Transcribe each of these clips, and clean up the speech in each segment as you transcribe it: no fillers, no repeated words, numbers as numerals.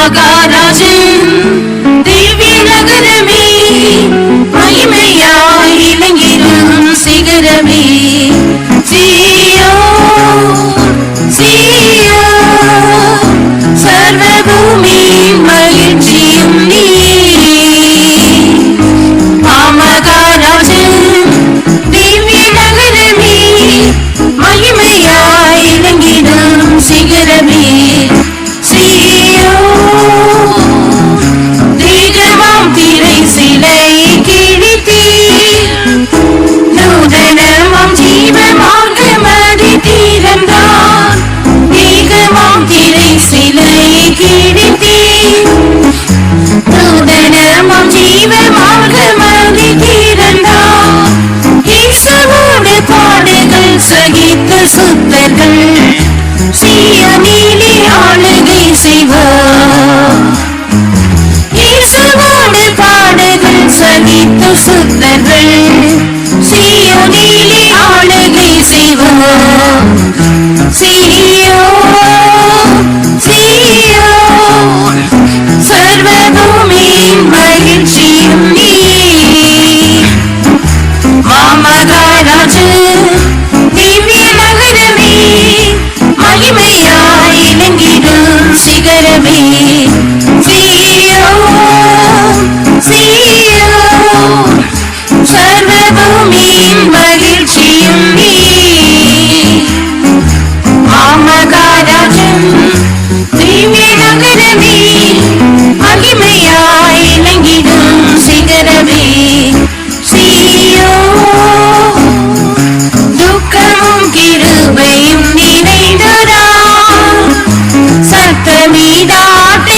மகாராஜன் திவ்ய நகரமே, மகிமையாய் இலங்கிடும் சிகரமே, சர்வ பூமி மகிழ்ச்சியும் நீ. மகாராஜன் திவ்ய நகரமே, மகிமையாய் இலங்கிடும் சிகரமே, தேகமாம் திரை சிலை கிழித்தீர், நூதனமாம் ஜீவ மார்க்கமதி தீரந்தான். தேகமாம் திரை சிலை கிழித்தீர், நூதனமாம் ஜீவ மார்க்கமதி தீரந்தான். இயேசுவோடு பாடுகள் சகித்த சுத்தர்கள் சீயோனிலே ஆளுகை செய்வார். இயேசுவோடு பாடுகள் சகித்த சுத்தர்கள் சீயோனிலே ஆளுகை செய்வார். சர்வ பூமியின் மகிழ்ச்சியும் நீ. மகாராஜன் திவ்ய நகரமே, மகிமையாய் இலங்கிடும் சிகரமே, சர்வ பூமியின் மகிழ்ச்சியும் நீ. மகாராஜன் திவ்ய நகரமே, மகிமையாய் இலங்கிடும் சிகரமே, துக்கமும் கிருபையும் நிறைந்ததா, சத்தமிடாட்ட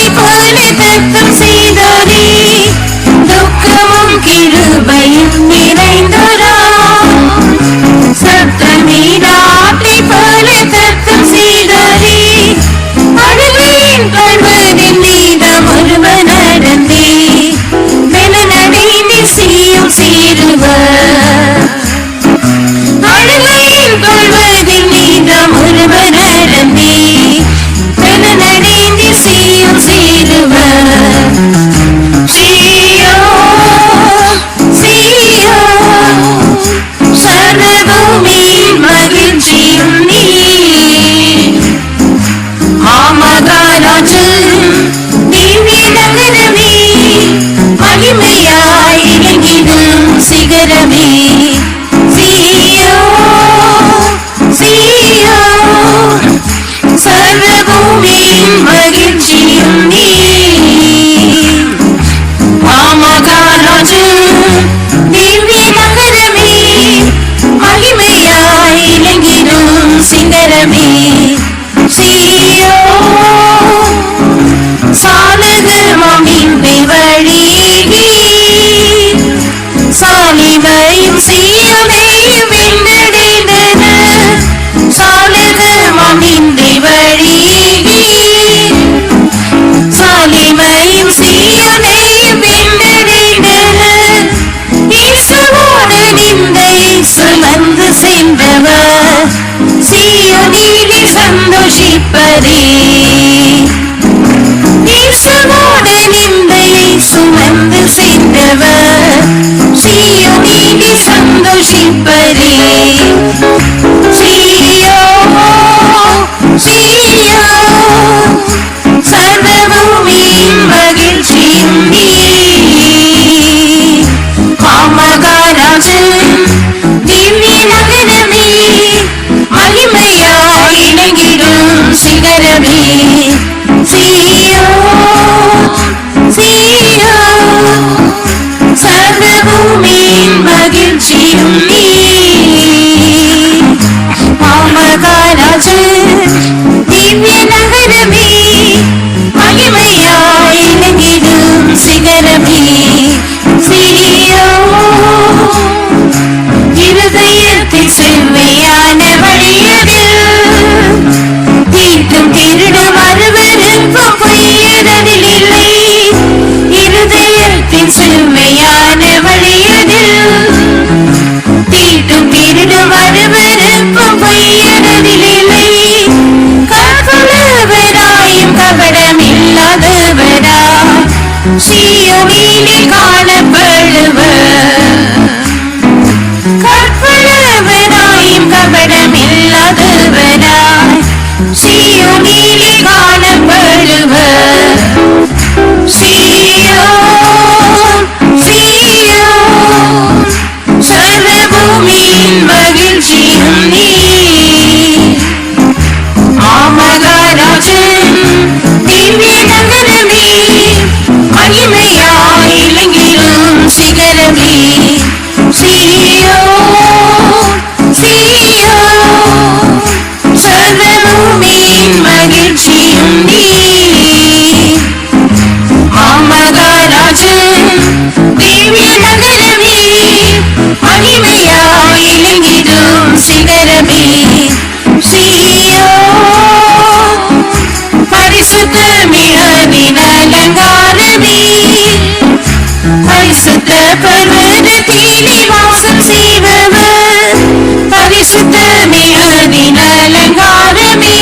சீயோனிலே காணப்படுவர். கற்புள்ளவனாயும் கபடமில்லாதவனாய் சீயோனிலே காணப்படுவர். சீயோன், சீயோன், சர்வ பூமியின் மகிழ்ச்சியும் நீ. ஆமகாராஜன் திவ்ய நகரமே, மகிமையாய் இலங்கிடும் சிகரமே. சீயோன், சீயோன், சர்வ பூமியின் மகிழ்ச்சியும் நீ. ஆமகாராஜன் திவ்ய நகரமே, மகிமையாய் இலங்கிடும் சிகரமே. சீயோன், பரிசுத்தமே அதின் அலங்காரமே. பரிசுத்த பர்வதத்திலே வாசம் செய்பவர். பரிசுத்தமே அதின் அலங்காரமே.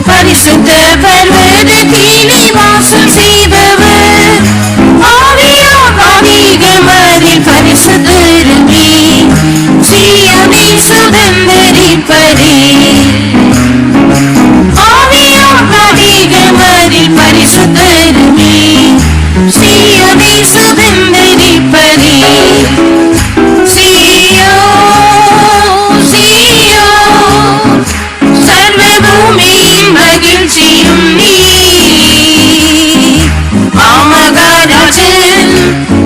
பரிசுத்த பர்வதத்திலே வாசம் செய்பவர். ஆவியாம் அதிகமதில் பரிசுத்தருமே. சீயோனை சுதந்தரிப்பரே. ஆவியாம் அதிகமதில் பரிசுத்தருமே. சீயோனை சுதந்தரிப்பரே. சீயோன், சீயோன், சர்வ பூமியின் மகிழ்ச்சியும் நீ. ஆமகாராஜன்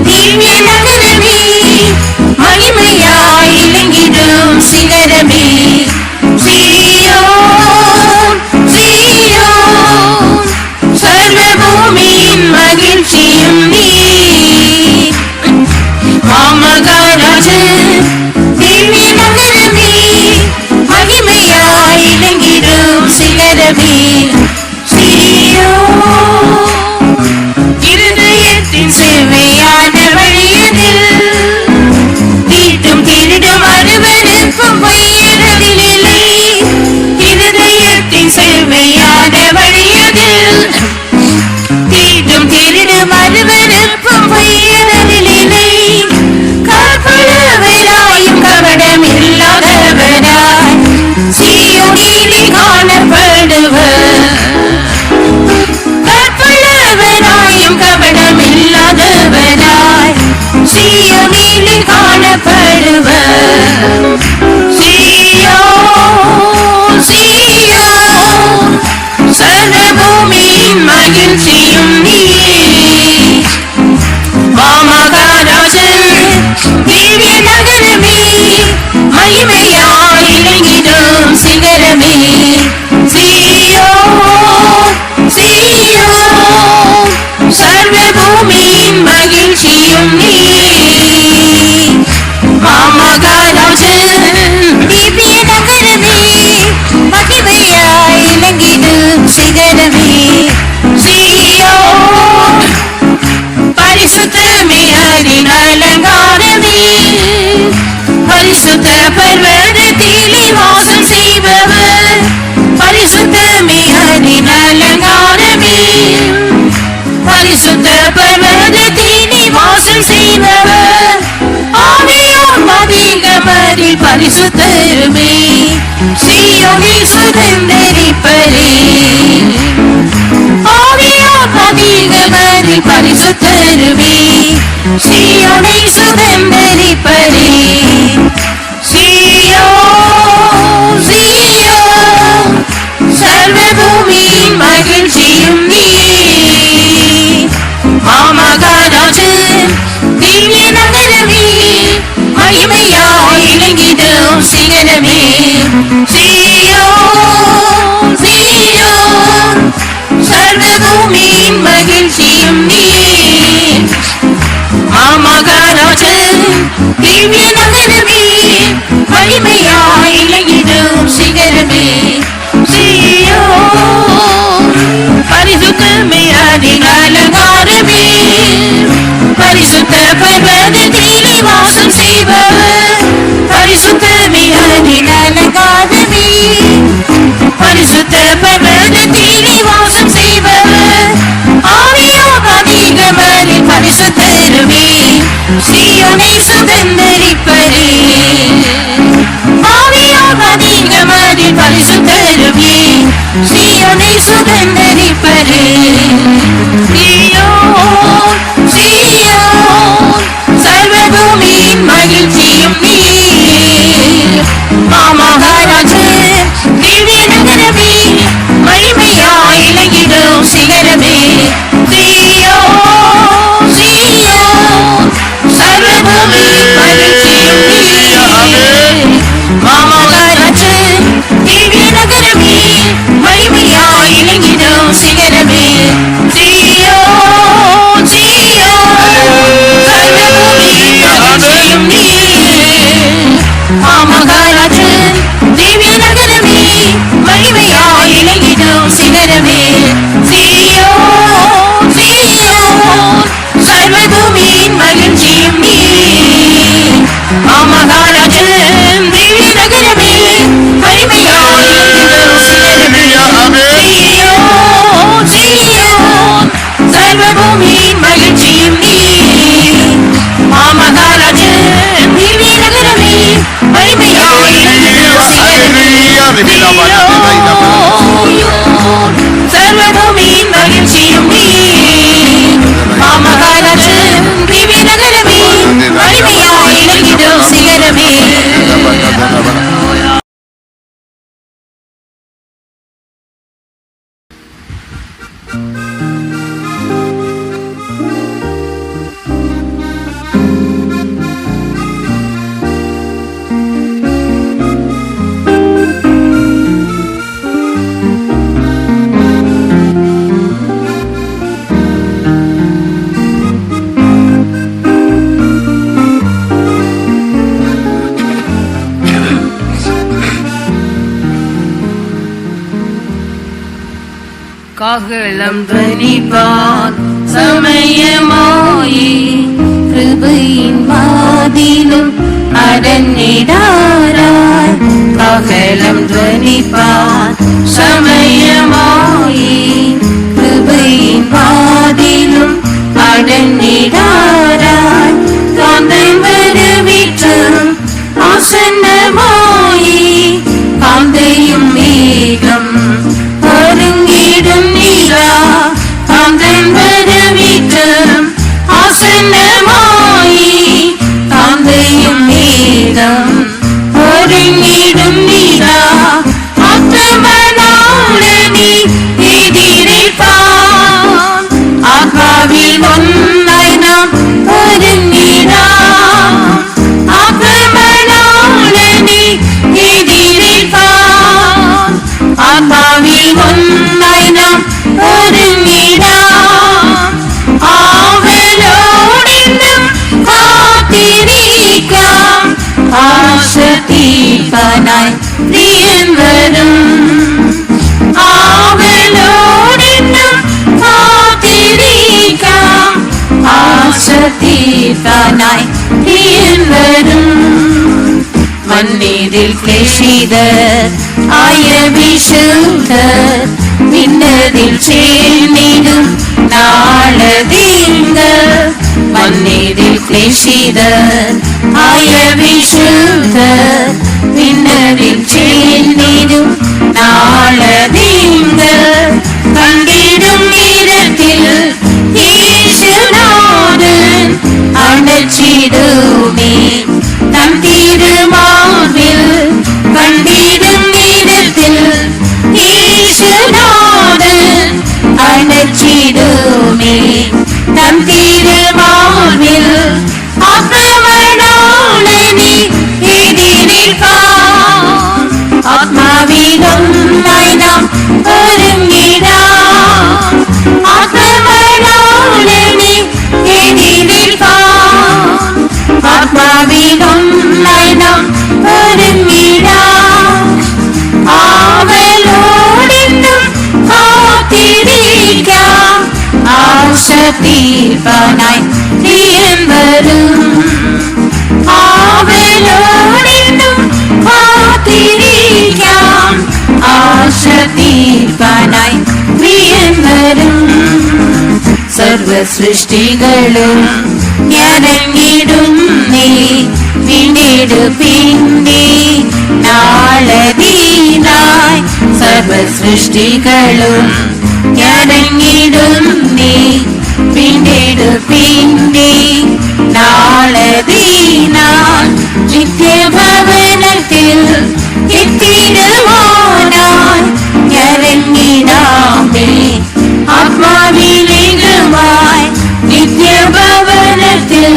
திவ்ய நகரமே, மகிமையாய் இலங்கிடும் சிகரமே. சீயோன், சீயோன், சர்வ பூமியின் மகிழ்ச்சியும் நீ. ஆமகாராஜன் திவ்ய நகரமே, மகிமையாய் இலங்கிடும் சிகரமே. சீயோன், இருதயத்தின் செவ்வையான வழியதில் தீட்டும் திருடும் அருவருப்பும் பொய்யறதில்லை. இருதயத்தின் செவ்வையான வழியதில் தீட்டும் திருடும் அருவருப்பும் பொய்யறதில்லை. கற்புள்ளவராயும் கபடமில்லாதவராய் சீயோனிலே காணப்படுவர். கற்புள்ளவராயும் கபடமில்லாதவராய் சீயோனிலே காணப்படுவர். சீயோன், சீயோன், சர்வ பூமியின் மகிழ்ச்சியும் நீ. ஆமகாராஜன் திவ்ய நகரமே, மகிமையாய் இலங்கிடும் சிகரமே. சீயோன், சீயோன், சர்வ பூமியின் மகிழ்ச்சியும் நீ. ஆமகாராஜன் திவ்ய நகரமே, மகிமையாய் இலங்கிடும் சிகரமே. சீயோன், பரிசுத்தமே அதின் அலங்காரமே. பரிசுத்த பர்வதத்திலே வாசம் செய்பவர். பரிசுத்தமே அதின் அலங்காரமே. பரிசுத்த பர்வதத்திலே வாசம் செய்பவர். ஆவியாம் அதிகமதில் பரிசுத்தருமே. சீயோனை சுதந்தரிப்பரே. ஆவியாம் அதிகமதில் பரிசுத்தருமே. சீயோனை சுதந்தரிப்பரே. சீயோன், சீயோன், சர்வ பூமியின் மகிழ்ச்சியும் நீ. ஆமகாராஜன் திவ்ய நகரமே, மகிமையாய் இலங்கிடும் சிகரமே. சீயோன், சீயோன், சர்வ பூமியின் மகிழ்ச்சியும் நீ. ஆமகாராஜன் சீயோனை சுதந்தரிப்பரே ஆவியாகதிகமதில் பரிசுத்தருமே சீயோனை சுதந்தரிப்பரே சீயோன் சீயோன் சர்வபூமியின் மகிழ்ச்சியும் நீர் மாமகாராஜன் திவ்ய நகரமே மகிமையாய் இலங்கிடும் சிகரமே சீயோன் சீயோன் சர்வபூமியின் மகிழ்ச்சியும் நீர் மாமகாராஜன் திவ்ய நகரமே மகிமையாய் இலங்கிடும் சிகரமே சீயோன் சீயோன் சர்வபூமியின் மகிழ்ச்சியும் நீர் மாமகாராஜன் திவ்ய நகரமே மகிமையாய் இலங்கிடும் சிகரமே சீயோன் சீயோன் சர்வபூமியின் மகிழ்ச்சியும் நீர் மாமகாராஜன் திவ்ய நகரமே மகிமையாய் இலங்கிடும் சிகரமே சீயோன் சீயோன் சர்வபூமியின் மகிழ்ச்சியும் நீர் மாமகாராஜன் திவ்ய நகரமே மகிமையாய் இலங்கிடும் சிகரமே சர்வபூமியின் மகிழ்ச்சியும் நீர் மாமகாராஜன் திவ்ய நகரமே மகிமையாய் இலங்கிடும் சிகரமே காகளம் துவனிப்பான் சமயமாயி கிருபையின் வாதிலும் அரண்யடாராய் காகளம் துவனிப்பான் சமயமாயி கிருபையின் வாதிலும் அரண்யடாராய் காந்தன் வருவிற்றும் ஆசன்னமாயி காந்தையும் மேகம் ஒருங்கிடும் நீரா காந்தன் வருவிற்றும் ஆசன்னமாயி காந்தையும் மேகம் ஒருங்கிடும் நீரா ஆத்மனாளனி எதிரிப்பான் ஆத்மாவில் ஒன்றை நாம் ஒருங்கிடாம் ஆத்மனாளனி எதிரிப்பான் ஆத்மாவில் ஒன்றை நாம் ஒருங்கிடாம் ஆவலோடென்றும் காத்திரிக்காம் ஆசதீபனாய் பிரியன் வரும் ஆவலோடென்றும் காத்திரிக்காம் ஆசதீபனாய் பிரியன் வரும் மண்ணீரில் கிளேசிதர் ஆயபிஷுதர் விண்ணதில் சேர்ந்திடும் நாளதீங்க மண்ணீரில் கிளேசிதர் ஆயபிஷுதர் விண்ணதில் சேர்ந்திடும் நாளதீங்க கண்டிடும் நேரத்தில் ஈசுநாதன் அணைச்சிடுமே தம் திருமார்பில் கண்டிடும் நேரத்தில் ஈசுநாதன் அணைச்சிடுமே தம் திருமார்பில் ஆத்மனாளனி எதிரிப்பான் ஆத்மாவிலும் நாம் ஒருங்கிடாம் ஆத்மனாளனி எதிரிப்பான் ஆத்மாவிலும் நாம் ஒருங்கிடாம் ஆவலோடென்றும் காத்திரிக்காம் ஆசதீபனாய் பிரியன் வரும் ஆவலோடென்றும் காத்திரிக்காம் ஆசதீபனாய் பிரியன் வரும் സർവ സൃഷ്ടികളും ഞരങ്ങിടുന്നേ വീണ്ടെടുപ്പിന്റെ നാളതീനായി സർവ സൃഷ്ടികളും ഞരങ്ങിടുന്നേ വീണ്ടെടുപ്പിന്റെ നാളതീനായി നിത്യഭവനത്തിൽ എത്തിടുവാനായി ഞരങ്ങിടാമേ ആത്മാവിലേകമായി നിത്യഭവനത്തിൽ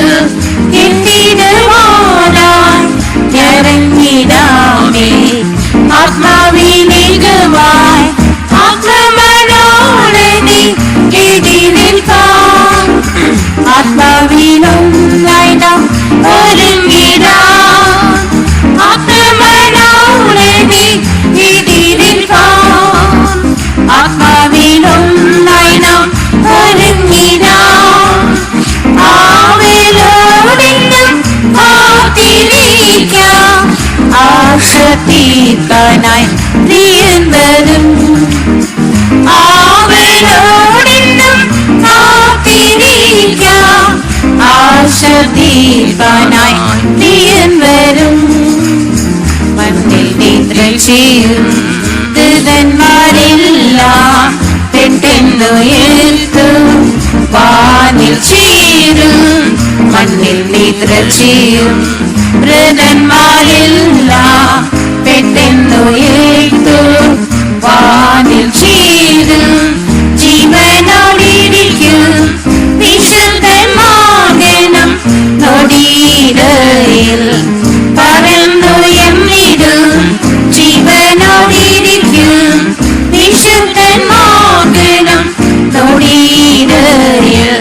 എത്തിടുവാനായി ഞരങ്ങിടാമേ ആത്മാവിലേകമായി ആക്രമണോടെ നീ എതിരേൽക്കാം ആത്മാവിനൊന്നായി നാം ഒരുങ്ങിടാം ആക്രമണോടെ നീ എതിരേൽക്കാം ആത്മാവിനൊന്നായി നാം ഒരുങ്ങിടാം ആവലോടെന്നും കാത്തിരിക്കാം ആശ തീർക്കാനായി പ്രിയൻ വരും ആവലോടെന്നും കാത്തിരിക്കാം ആശ തീർക്കാനായി പ്രിയൻ വരും മണ്ണിൽ നിദ്ര ചെയ്യും ദൂതന്മാരെല്ലാം പെട്ടെന്നുയർത്തും വാനിൽ ചേരും മണ്ണിൽ നിദ്ര ചെയ്യും ദൂതന്മാരെല്ലാം പെട്ടെന്നുയർത്തും വാനിൽ ചേരും ജീവനോടിരിക്കും വിശുദ്ധമാകണം നൊടിയിടയിൽ പറന്നുയർന്നിടും ജീവനോടിരിക്കും വിശുദ്ധമാകണം നൊടിയിടയിൽ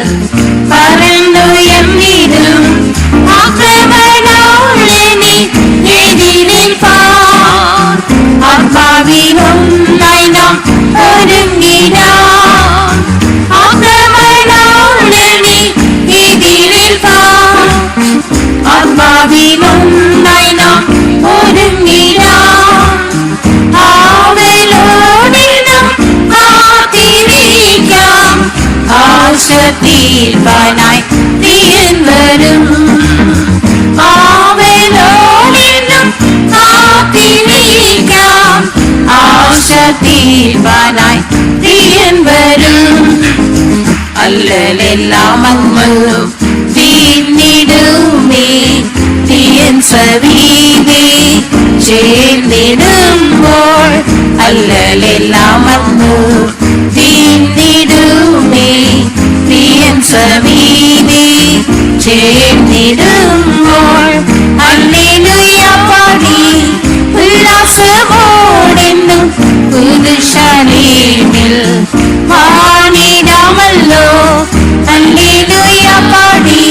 പറന്നുയർന്നിടും ആക്രമണോടെ നീ എതിരേൽക്കാം ആത്മാവിനൊന്നായി നാം ഒരുങ്ങിടാം ആക്രമണോടെ നീ എതിരേൽക്കാം ആത്മാവിനൊന്നായി നാം ഒരുങ്ങിടാം ആവലോടെ നാം കാത്തിരിക്കാം ആശ തീർക്കാനായി പ്രിയൻ വരും ആവലോടെ നാം കാത്തിരിക്കാം ആശ തീർക്കാനായി പ്രിയൻ വരും അല്ലലെല്ലാം അങ്ങ് തീർന്നിടുമേ തീയൻ സവീതേ ചേർന്നിടുമ്പോൾ അല്ലലെല്ലാം അങ്ങ് തീർന്നിടുമേ തീയൻ സവീതേ ചേർന്നിടുമ്പോൾ ഹല്ലേലൂയ പാടി ഉല്ലാസമോടെന്നും പുതുശലേമിൽ പാടിടാമല്ലോ ഹല്ലേലൂയ പാടി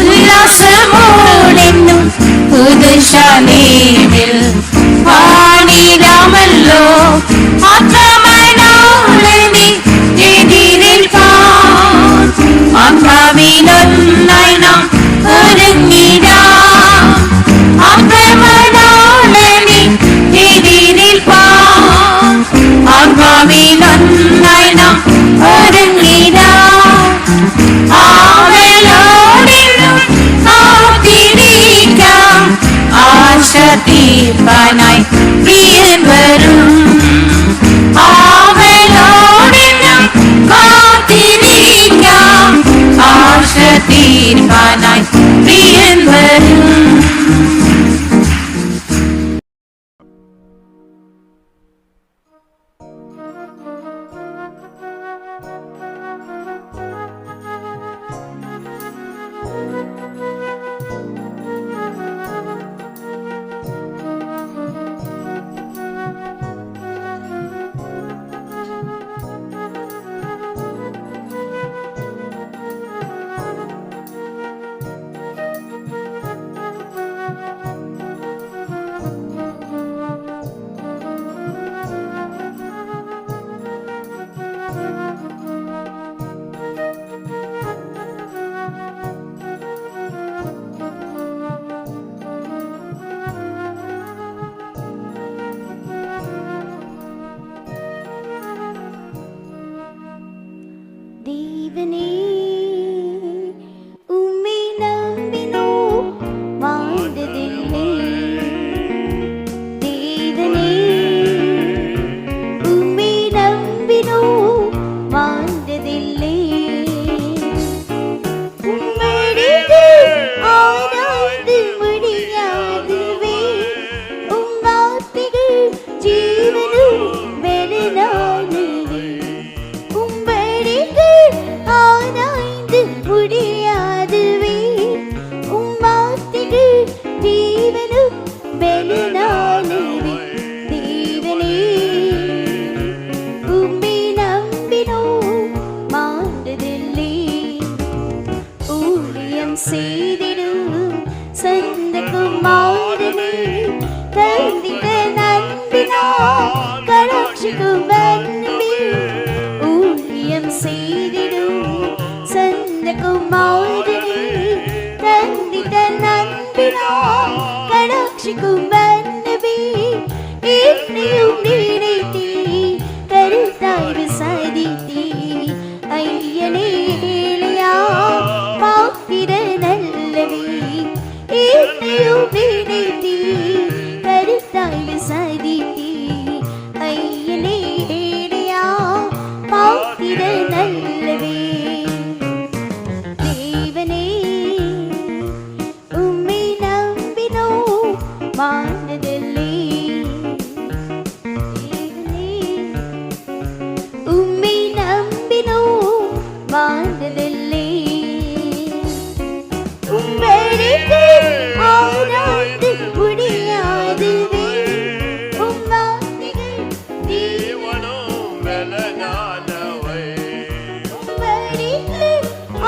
ഉല്ലാസമോടെന്നും പുതുശലേമിൽ പാടിടാമല്ലോ ആക്രമണോടെ നീ എതിരേൽക്കാം ആത്മാവിനൊന്നായി നാം ഒരുങ്ങിടാം ആക്രമണോടെ നീ എതിരേൽക്കാം ആത്മാവിനൊന്നായി നാം ഒരുങ്ങിടാം ആവലോടെന്നും കാത്തിരിക്കാം ആശ തീർക്കാനായി പ്രിയൻ വരും ആവലോടെന്നും കാത്തിരിക്കാം ആശ തീർക്കാനായി പ്രിയൻ വരും. தேவனே உம்மை நம்பினோம் மாண்டதில்லை. தேவனே உம்மை நம்பினோம் மாண்டதில்லை. உம்மிடத்து ஆராய்ந்து முடியாதுவே. உம் வார்த்தைகள் ஜீவனும் பலனானவை. ஆராய்ந்து முடியாதுவே. உம் வார்த்தைகள் ஜீவனும் பலனானவை. தேவனே உம்மை நம்பினோம் மாண்டதில்லை. ஊழியம் செய்திடும் சந்த குமாரனே தந்திட நம்பினார் கடாட்சிக்கும் வந்தமே. ஊழியம் செய்திடும் சந்த குமாரனே தந்திட நம்பினார் கடாட்சிக்கும் வந்தமே. என்னையும் நினைத்தே கருத்தாய் விசாரித்தே. ஐயனே ஏழையா பாத்திர நல்லவே. என்னையும் நினைத்தே கருத்தாய் விசாரித்தே. ஐயனே ஏழையா பாத்திர நல்லவே. தேவனே உம்மை நம்பினோம் மாண்டதில்லை. தேவனே உம்மை நம்பினோம் மாண்டதில்லை. உம்மிடத்து ஆராய்ந்து முடியாதுவே. உம் வார்த்தைகள் ஜீவனும் பலனானவை. உம்மிடத்து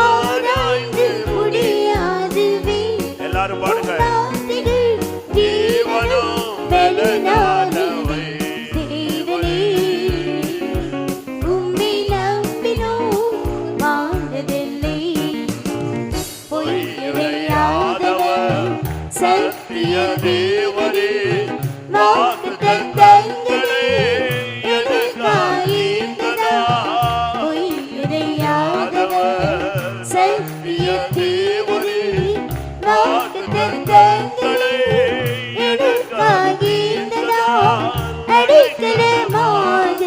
ஆராய்ந்து முடியாதுவே. எல்லாரும் பாடுங்க. உம் வார்த்தைகள் ஜீவனும் பலனானவை. தேவனே உம்மை நம்பினோம் மாண்டதில்லை. பொய்யுரையாதவர் சத்திய தேவனே. வாக்குத்தத்தங்களே எனக்காயிருந்ததா. பொய்யுரையாதவர் சத்திய தேவனே. வாக்குத்தத்தங்களே எனக்காயிருந்ததா. அடைக்கலமாக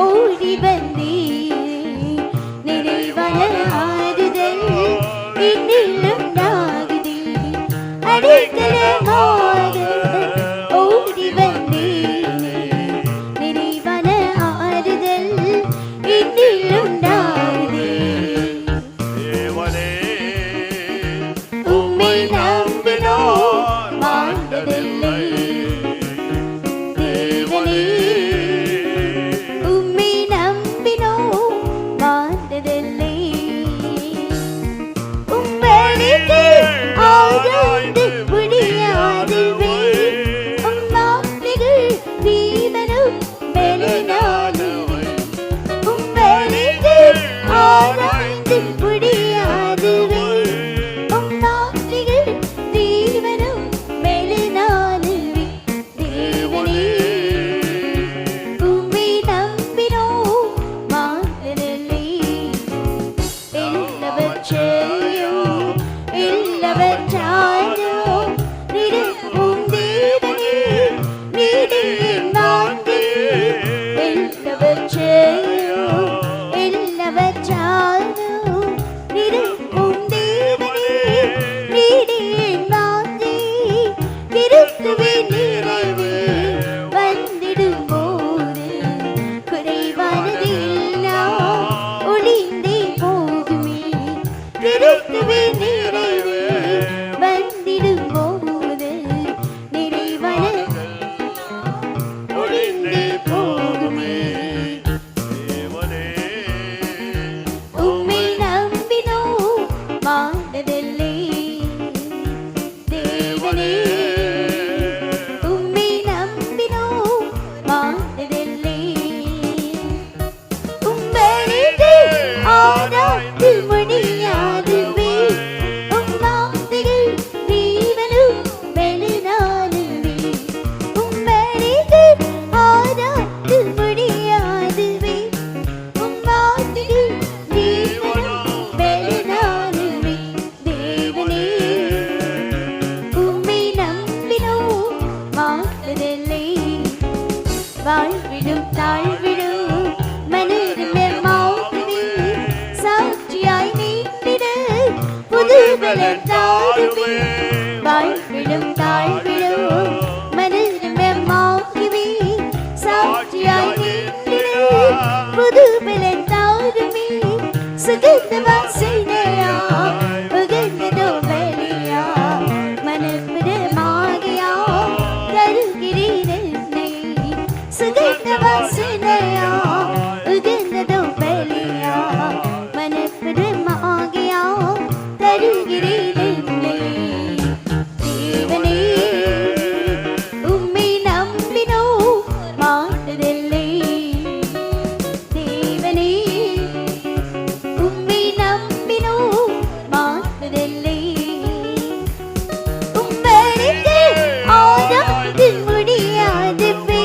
ஓடி வந்தீர். நிறைவான ஆறுதல் என்னிலும் நாகுதே. அடைக்கலமாக ஓடி வந்தீர். நிறைவான ஆறுதல் என்னிலும் நாகுதே. தேவனே உம்மை நம்பினோம் மாண்டதில்லை. தேவனே உம்மை நம்பினோம் மாண்டதில்லை. உம்மிடத்து ஆராய்ந்து முடியாதுவே. உம் வார்த்தைகள் ஜீவனும் பலனானவை. உம்மிடத்து ஆராய்ந்து முடியாதுவே. உம் வார்த்தைகள் ஜீவனும் பலனானவை. தேவனே உம்மை நம்பினோம் மாண்டதில்லை. எல்லாவற்றையும் எல்லாவற்றாலும் நிரப்பும் தேவனே நீரே என் வாழ்வே. எல்லாவற்றையும் எல்லாவற்றாலும் நிரப்பும் தேவனே நீரே என் வாழ்வே. கிறிஸ்துவே நிறைவே வந்திடும் போது குறைவானது எல்லாம் ஒளிந்தே போகுமே. கிறிஸ்துவே நிறைவே வந்திடும் போது நிறைவானது ஒளிந்தே போகுமே. தேவனே உம்மை பலன் தாருமே வாழ்விடும் தாழ்விடும் மனமாகவே சாட்சியாய் நின்றிட புது பலன் தாருமே சுகந்த வாசனையா உகந்ததோ பலியா மனப்பிடமாகியா தருகிறேன் என்னை சுகந்த வாசனையா உகந்ததோ பலியா மனப்பிடமாகியா தருகிறேன் என்னை தேவனே உம்மை நம்பினோ மாட்டதில்லை தேவனே உம்மை நம்பினோ மாட்டதில்லை உங்களுக்கு ஆராய்ந்து முடியாதவே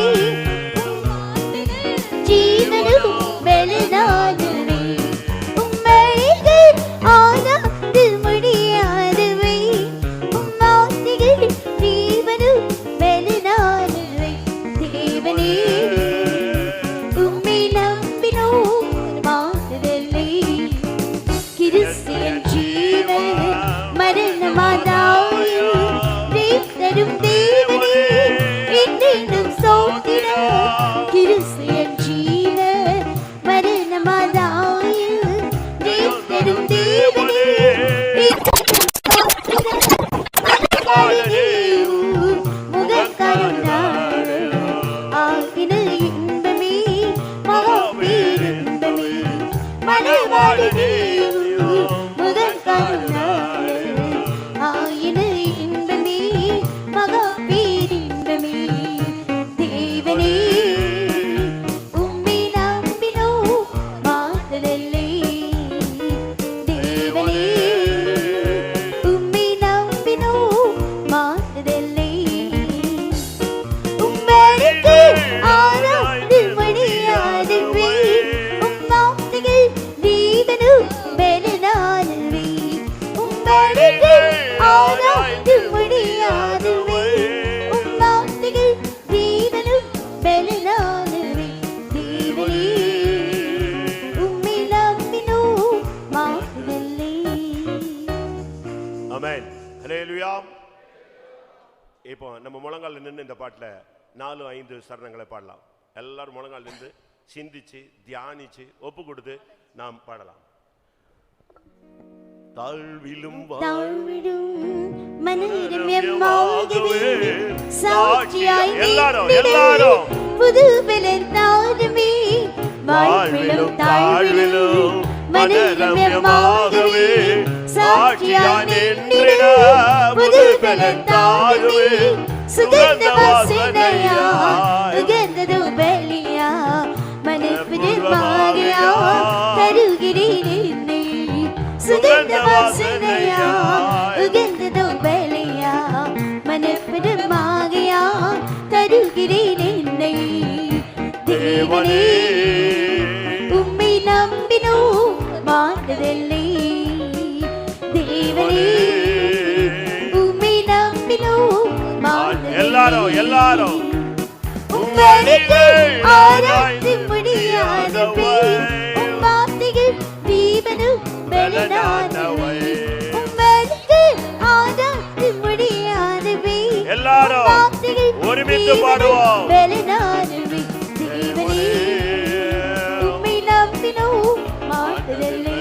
ஜீவனும் பலனாகவே உங்களுக்கு ஆராய்ந்து முடியாதவை வார்த்தைகள் ஜீவனும் பலனாகவே தேவனே உம்மை நம்பினோ மாட்டதில்லை கிறிஸ்தியன் ஜீவன் மரணமாதாயும் தரும் தேவனே என்னும் சோத்திரம் கிறிஸ்தியன் ஜீவன் மரணமாதாயும் தரும் தேவனே முகக்கருணாளே ஆகின இன்பமே மகாபேரின்பமே மனவாளனே முகக்கருணாளே ஆகின இன்பமே மகாபேரின்பமே தேவனே உம்மை நம்பினோ மாட்டதில்லை தேவனே உம்மை நம்பினோ மாட்டதில்லை உங்களுக்கு ஆராய்ந்து முடியாதவே வார்த்தைகள் ஜீவனும் பலனானவே உங்களுக்கு ஆராய்ந்து முடியாதவே வார்த்தைகள் ஜீவனும் பலனானவே தேவனே உம்மை நம்பினோ மாட்டதில்லை ஆமென் ஹல்லேலூயா. இப்போ நம்ம முழங்கால நின்று இந்த பாட்டுல 4-5 சரணங்களை பாடலாம். எல்லாரும் முழங்கால் நின்று சிந்திச்சு தியானிச்சு ஒப்பு கொடுத்து நாம் பாடலாம். தாழ்விலும் தாழ்விடும் மனரம்யமாகவே சாட்சியாய் எல்லாரும் புது பலன் தாருமே வாழ்விலும் தாழ்விலும் மனரம்யமாகவே சாட்சியாய் நின்றிட புது பலன் தாருமே சுகந்த வாசனையா உகந்ததோ பலியா மனப்பிடமாகியா தருகிறேன் என்னை சுகந்த வாசனையா உகந்ததோ பலியா மனப்பிடமாகியா தருகிறேன் என்னை தேவனே உம்மை நம்பினோ மாட்டதில்லை தேவனே உம்மை நம்பினோ எல்லாரும் உங்களுக்கு ஆராய்ந்து முடியாதவே வார்த்தைகள் ஜீவனும் பலனானவை உங்களுக்கு ஆராய்ந்து முடியாதவே எல்லாரும் வார்த்தைகள் ஒருமித்து பாடுவோம். பலனானவை தேவனே உம்மை நம்பினோ மாட்டதில்லை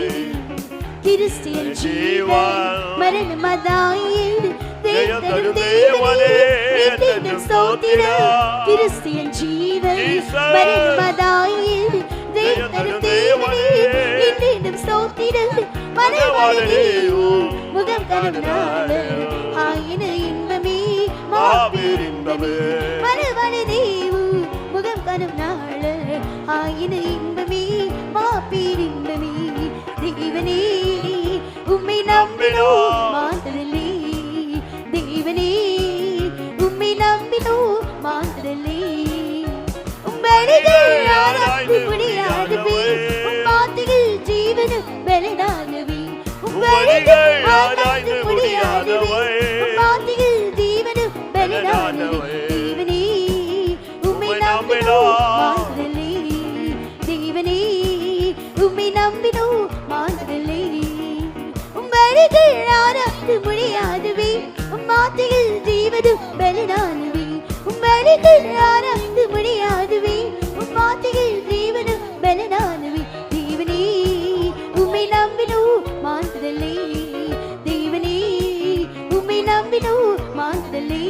கிறிஸ்தியன் ஜீவன் மரணமதாயில் தேவனும் தேவனே என்னும் ஸ்தோத்திரம் கிறிஸ்தியன் ஜீவன் மரணமதாயில் தேவனும் தேவனே என்னும் ஸ்தோத்திரம் மனவாளனே முகம் கருணாளே ஆயின இன்பமே மாபெரின்பமே மனவாளனே முகம் கருணாளே ஆயின இன்பமே மாபெரின்பமே தேவனே உம்மை நம்பினோ மாட்டதில்லை தேவனே உம்மை நம்பினோ மாட்டதில்லை உங்களுக்கு ஆராய்ந்து முடியாதவே வார்த்தைகள் ஜீவனும் பலனாகவே உங்களுக்கு ஆராய்ந்து முடியாதவே வார்த்தைகள் ஜீவனும் பலனாகவே தேவனே உம்மை நம்பினோ மாட்டதில்லை தேவனே உம்மை நம்பினோ மாட்டதில்லை உங்களுக்கு உம்மைகள் ஆராய்ந்து முடியாதுவே உம் வார்த்தைகள் ஜீவனும் பலனானவே தேவனே உம்மை நம்பினோ மாறுதலே தேவனே உம்மை நம்பினோ மாறுதலே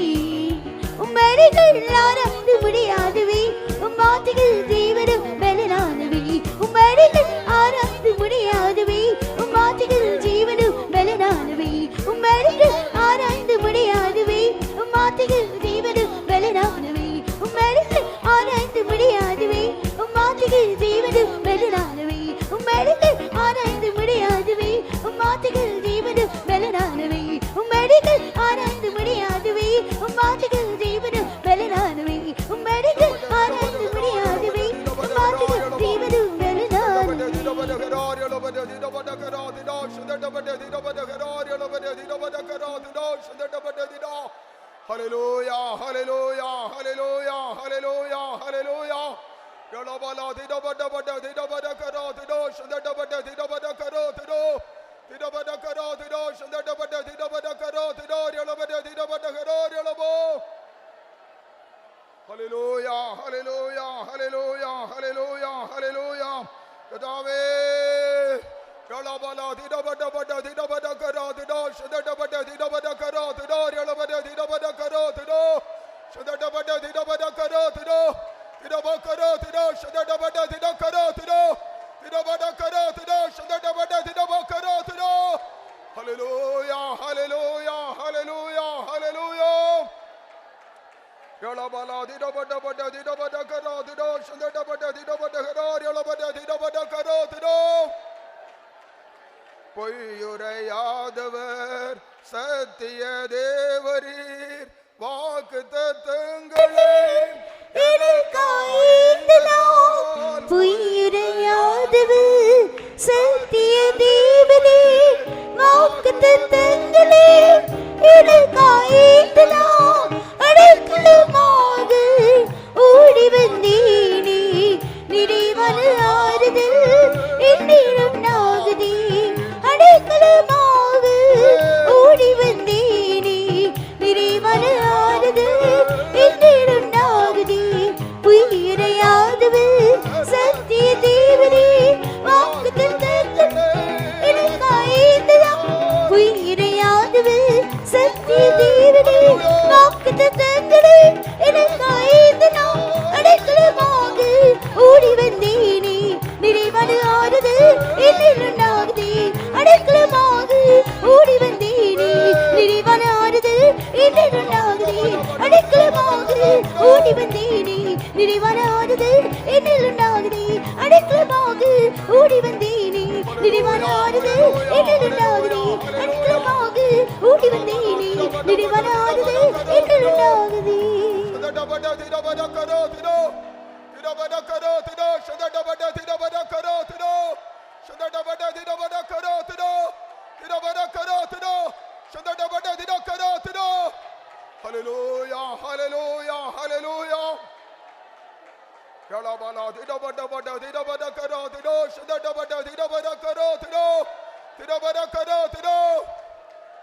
உம்மைகள் ஆராய்ந்து முடியாதுவே உம் வார்த்தைகள் ஜீவனும் பலனானவே உம்மைகள் ஆராய்ந்து முடியாதுவே உம் வார்த்தைகள் ஜீவனும் பலனானவே உம்மைகள் ஆராய்ந்து முடியாதுவே உம் வார்த்தைகள் ஜீவனும் பலனானவே உம்மைகள் ஆராய்ந்து முடியாதுவே உம் வார்த்தைகள் ஜீவனும் பலனானவே உம்மைகள் ஆராய்ந்து முடியாதுவே உம் வார்த்தைகள் ஜீவனும் பலனானவே உம்மைகள் ஆராய்ந்து முடியாதுவே உம் வார்த்தைகள் ஜீவனும் பலனானவே உம்மைகள் ஆராய்ந்து முடியாதுவே உம் வார்த்தைகள் ஜீவனும் பலனானவே. Hallelujah, hallelujah, hallelujah, hallelujah, hallelujah. Yalabala didabada bada didabada karo dido shandabada didabada karo dido didabada karo dido shandabada didabada karo dido yalabada didabada karo yalabo. Hallelujah, hallelujah, hallelujah, hallelujah, hallelujah. Yadave Yalabala didabada bada didabada karo dido shandabada didabada karo dido yalabada didabada karo dido shandabada didabada karo dido didabakaro dido shandabada didakaro dido didabada karo dido shandabada didabakaro dido. Hallelujah, hallelujah, hallelujah, hallelujah. Yalabala didabada bada didabada karo dido shandabada didabada karo yalabada didabada karo dido. பொய்யுரையாதவர் சத்திய தேவரீர் வாக்குத்தத்தங்களே பொய்யுரையாதவர் சத்திய தேவரே வாக்குத்தத்தங்களே எனக்காயிற்றலாம் அடைக்கலமாக ஓடி வந்தேனே நிறைவான ஆறுதல் என்னிடம் நாகுதே அடைக்கலமாக ஓடி வந்தேனே நிறைவான ஆறுதல் என்னிடம் நாகுதே பொய்யுரையாதவர் சத்திய தேவரே வாக்குத்தத்தங்களே எனக்காயிற்றலாம் பொய்யுரையாதவர் சத்திய தேவரே வாக்குத்தத்தங்களே எனக்காயிற்றலாம் அடைக்கலமாக ஓடி வந்தேனே நிறைவான ஆறுதல் என்னிடம் நாகுதே அடைக்கலமாக ஓடி வந்தேனே நிறைவான ஆறுதல் என்னிடம் நாகுதே அடைக்கலமாக ஓடி வந்தேனே நிறைவான ஆறுதல் என்னிடம் நாகுதே அடைக்கலமாக ஓடி வந்தேனே நிறைவான ஆறுதல் என்னிடம் நாகுதே அடைக்கலமாக ஓடி வந்தேனே நிறைவான ஆறுதல் என்னிடம் நாகுதே. Didabada didabada karo dido didabada karo dido shandabada didabada karo dido shandabada didabada karo dido didabada karo dido shandabada didabada karo dido. Hallelujah, hallelujah, hallelujah. Yalabala didabada bada didabada karo dido shandabada didabada karo dido didabada karo dido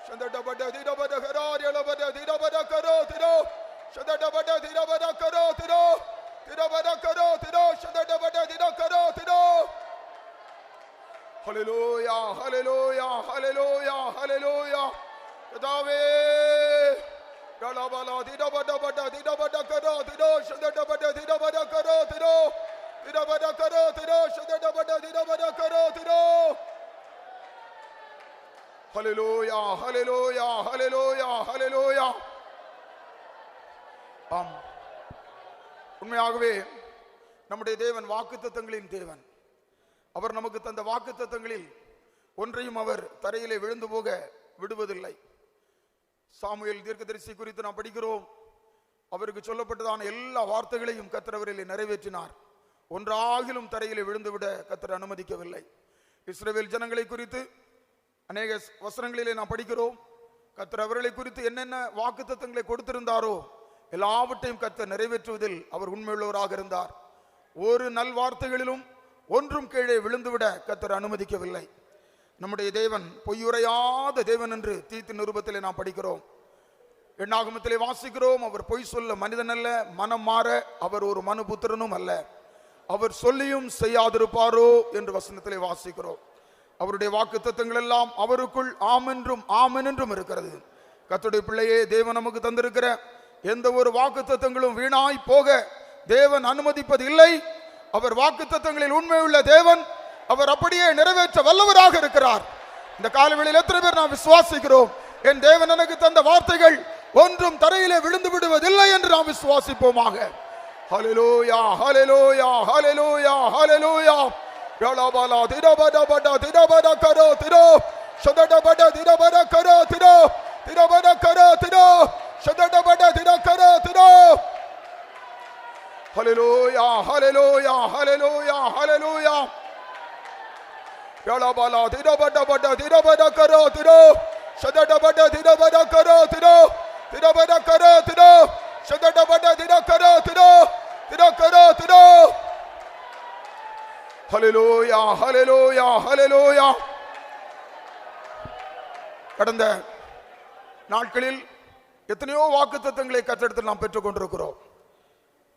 shandabada didabada karo yalabada didabada karo dido shandabada didabada karo dido didabada karo dido shandabada didabada karo dido. Hallelujah, hallelujah, hallelujah, hallelujah. Yadave Yalabala didabada bada didabada karo dido shandabada didabada karo dido didabada karo dido shandabada didabada karo dido. Hallelujah, hallelujah, hallelujah, hallelujah. ஆம், உண்மையாகவே நம்முடைய தேவன் வாக்குத்தத்தங்களின் தேவன். அவர் நமக்கு தந்த வாக்குத்தத்தங்களில் ஒன்றையும் அவர் தரையிலே விழுந்து போக விடுவதில்லை. சாமுவேல் தீர்க்கதரிசி குறித்து நாம் படிக்கிறோம். அவருக்கு சொல்லப்பட்டதான எல்லா வார்த்தைகளையும் கர்த்தர் அவரிலே நிறைவேற்றினார். ஒன்றாகிலும் தரையிலே விழுந்துவிட கர்த்தர் அனுமதிக்கவில்லை. இஸ்ரவேல் ஜனங்களை குறித்து அநேக வசனங்களிலே நாம் படிக்கிறோம். கர்த்தர் அவர்களை குறித்து என்னென்ன வாக்குத்தத்தங்களை கொடுத்திருந்தாரோ எல்லாவற்றையும் கர்த்தர் நிறைவேற்றுவதில் அவர் உண்மையுள்ளவராக இருந்தார். ஒரு நல் வார்த்தைகளிலும் ஒன்றும் கீழே விழுந்துவிட கர்த்தர் அனுமதிக்கவில்லை. நம்முடைய தேவன் பொய்யுரையாத தேவன் என்று தீத்து நிருபத்திலே நாம் படிக்கிறோம். எண்ணாகமத்திலே வாசிக்கிறோம், அவர் பொய் சொல்ல மனிதன் அல்ல, மனம் மாற அவர் ஒரு மனுபுத்திரனும் அல்ல. அவர் சொல்லியும் செய்யாதிருப்பாரோ என்று வசனத்திலே வாசிக்கிறோம். அவருடைய வாக்குத்தத்தங்கள் எல்லாம் அவருக்குள் ஆமென்றும் ஆமென் என்றும் இருக்கிறது. கர்த்தருடைய பிள்ளையே, தேவன் நமக்கு தந்திருக்கிற எந்த ஒரு வாக்குத்தத்தங்களும் வீணாய் போக தேவன் அனுமதிப்பது இல்லை. அவர் வாக்குத்தத்தங்களில் உண்மையுள்ள தேவன். அவர் அப்படியே நிறைவேற்ற வல்லவராக இருக்கிறார். இந்த காலவெளியில் எத்தனை பேர் நாம் விசுவாசிக்கிறோம், என் தேவன் எனக்கு தந்த வார்த்தைகள் ஒன்றும் தரையிலே விழுந்து விடுவதில்லை என்று நாம் விசுவாசிப்போமாக. ஹல்லேலூயா, ஹல்லேலூயா, ஹல்லேலூயா, ஹல்லேலூயா. யலபலா திரபடபட திரபட கரோ திரோ ஷதடபட திரபட கரோ திரோ திரபட கரோ திரோ ஷதடபட திர கரோ திரோ. ஹல்லேலூயா, ஹல்லேலூயா, ஹல்லேலூயா, ஹல்லேலூயா. யலபலா திரபடபட திரபட கரோ திரோ ஷதடபட திரபட கரோ திரோ திரபட கரோ திரோ ஷதடபட திர கரோ திரோ திர கரோ திரோ. ஹல்லேலூயா, ஹல்லேலூயா, ஹல்லேலூயா. கடந்த நாட்களில் எத்தனையோ வாக்குத்தத்தங்களை கர்த்தரிடத்தில் நாம் பெற்றுக் கொண்டிருக்கிறோம்.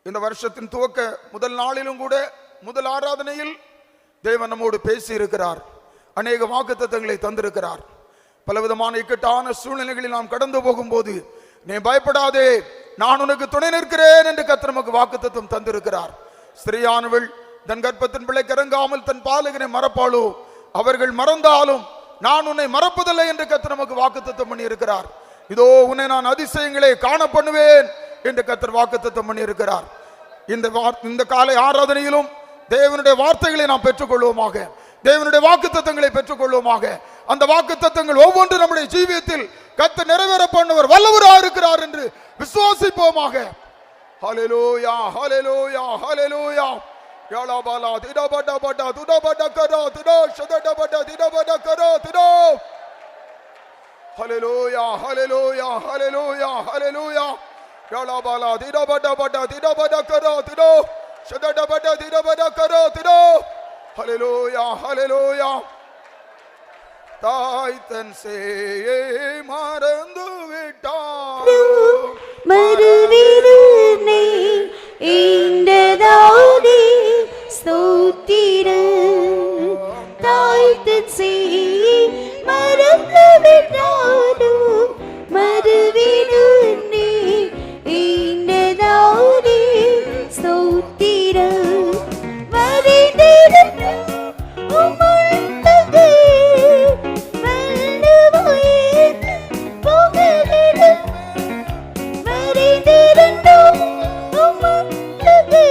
இந்த வருஷத்தின் துவக்க முதல் நாளிலும் கூட முதல் ஆராதனையில் தேவன் நம்மோடு பேசி இருக்கிறார். அநேக வாக்குத்தத்தங்களை தந்திருக்கிறார். பலவிதமான இக்கட்டான சூழ்நிலைகளில் நாம் கடந்து போகும்போது, நீ பயப்படாதே, நான் உனக்கு துணை நிற்கிறேன் என்று கர்த்தர் நமக்கு வாக்குத்தத்தம் தந்திருக்கிறார். ஸ்திரீயானவள் தன் கர்ப்பத்தின் பிள்ளைக்கு இறங்காமல் தன் பாலகனை மறப்பாளோ, அவர்கள் மறந்தாலும் நான் உன்னை மறப்பதில்லை என்று கர்த்தர் நமக்கு வாக்குத்தத்தம் பண்ணி இருக்கிறார். இதோ உன்னை நான் அதிசயங்களை காண பண்ணுவேன் என்று கர்த்தர் வாக்குத்தத்தம் பண்ணி இருக்கிறார். இந்த காலை ஆராதனையிலும் தேவனுடைய வார்த்தைகளை நாம் பெற்றுக்கொள்வோமாக, தேவனுடைய வாக்குத்தத்தங்களை பெற்றுக்கொள்வோமாக. அந்த வாக்குத்தத்தங்கள் ஒவ்வொன்று நம்முடைய ஜீவியத்தில் கர்த்தர் நிறைவேற பண்ணுவர் வல்லவராக இருக்கிறார் என்று விசுவாசிப்போமாக. ஹல்லேலூயா, ஹல்லேலூயா, ஹல்லேலூயா. யலபலா திரபடபட துடபட கரோ திரோ ஷதடபட திரபட கரோ திரோ. ஹல்லேலூயா, ஹல்லேலூயா, ஹல்லேலூயா, ஹல்லேலூயா. யலபலா திரபடபட திரபட கரோ திரோ ஷதடபட திரபட கரோ திரோ. ஹல்லேலூயா, ஹல்லேலூயா. தாய் தன் சேயை மறந்து விட்டார், மறுவிருனை ஈண்டதாதே ஸ்தோத்திரம். தாய் தன் சேயை மறந்து விட்டாலும் மறுவிருனை ஈண்டதாதே ஸ்தோத்திரம். மறைந்திருக்கும் உம்முள்ளது வல்லமையின் புகழிடம். மறைந்திருக்கும் உம்முள்ளது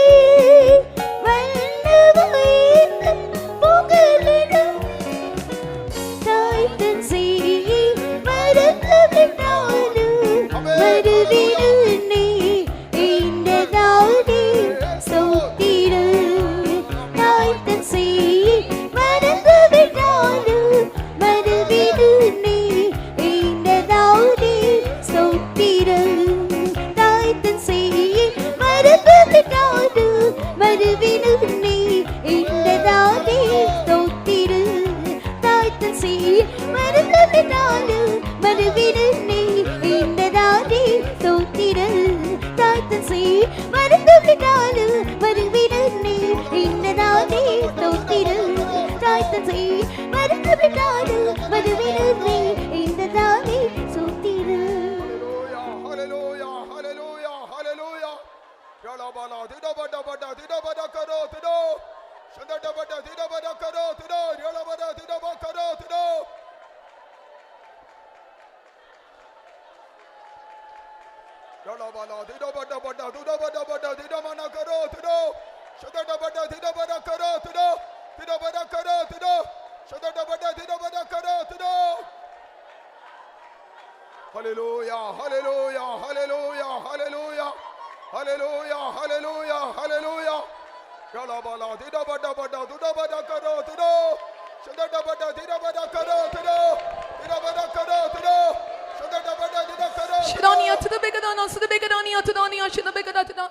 வல்லமையின் புகழிடம். தாய் தன் சேயை மறந்து விட்டாலும் மறுவிருனை ஈண்டதாதே ஸ்தோத்திரம். தாய் தன் சேயை மறந்து விட்டாலும் மறுவிருனை ஈண்டதாதே ஸ்தோத்திரம். தாய் தன் சேயை மறந்து விட்டாலும் மறுவிருனை ஈண்டதாதே ஸ்தோத்திரம். தாய் தன் சேயை மறந்து விட்டாலும் மறுவிருனை ஈண்டதாதே ஸ்தோத்திரம். தாய் தன் சேயை மறந்து விட்டாலும் மறுவிருனை ஈண்டதாதே ஸ்தோத்திரம். தாய் தன் சேயை மறந்து விட்டாலும் மறுவிருனை ஈண்டதாதே ஸ்தோத்திரம். ஹல்லேலூயா, ஹல்லேலூயா, ஹல்லேலூயா. யலபலா திரபடபட திரபட கரோ திரோ ஷதடபட திரபட கரோ திரோ யலபட திரப கரோ திரோ. யலபலா திரபடபட திரபடபட திரமன கரோ திரோ ஷதடபட திரபட கரோ திரோ திரபட கரோ திரோ ஷதடபட திரபட கரோ திரோ. ஹல்லேலூயா, ஹல்லேலூயா, ஹல்லேலூயா, ஹல்லேலூயா, ஹல்லேலூயா, ஹல்லேலூயா, ஹல்லேலூயா. யலபலா திரபடபட துடபட கரோ திரோ ஷதடபட திரபட கரோ திரோ திரபட கரோ திரோ ஷதடபட திர கரோ. ஷிரானியா துதபெகதானா சுதபெகதானியா துதானியா ஷிதபெகதானா.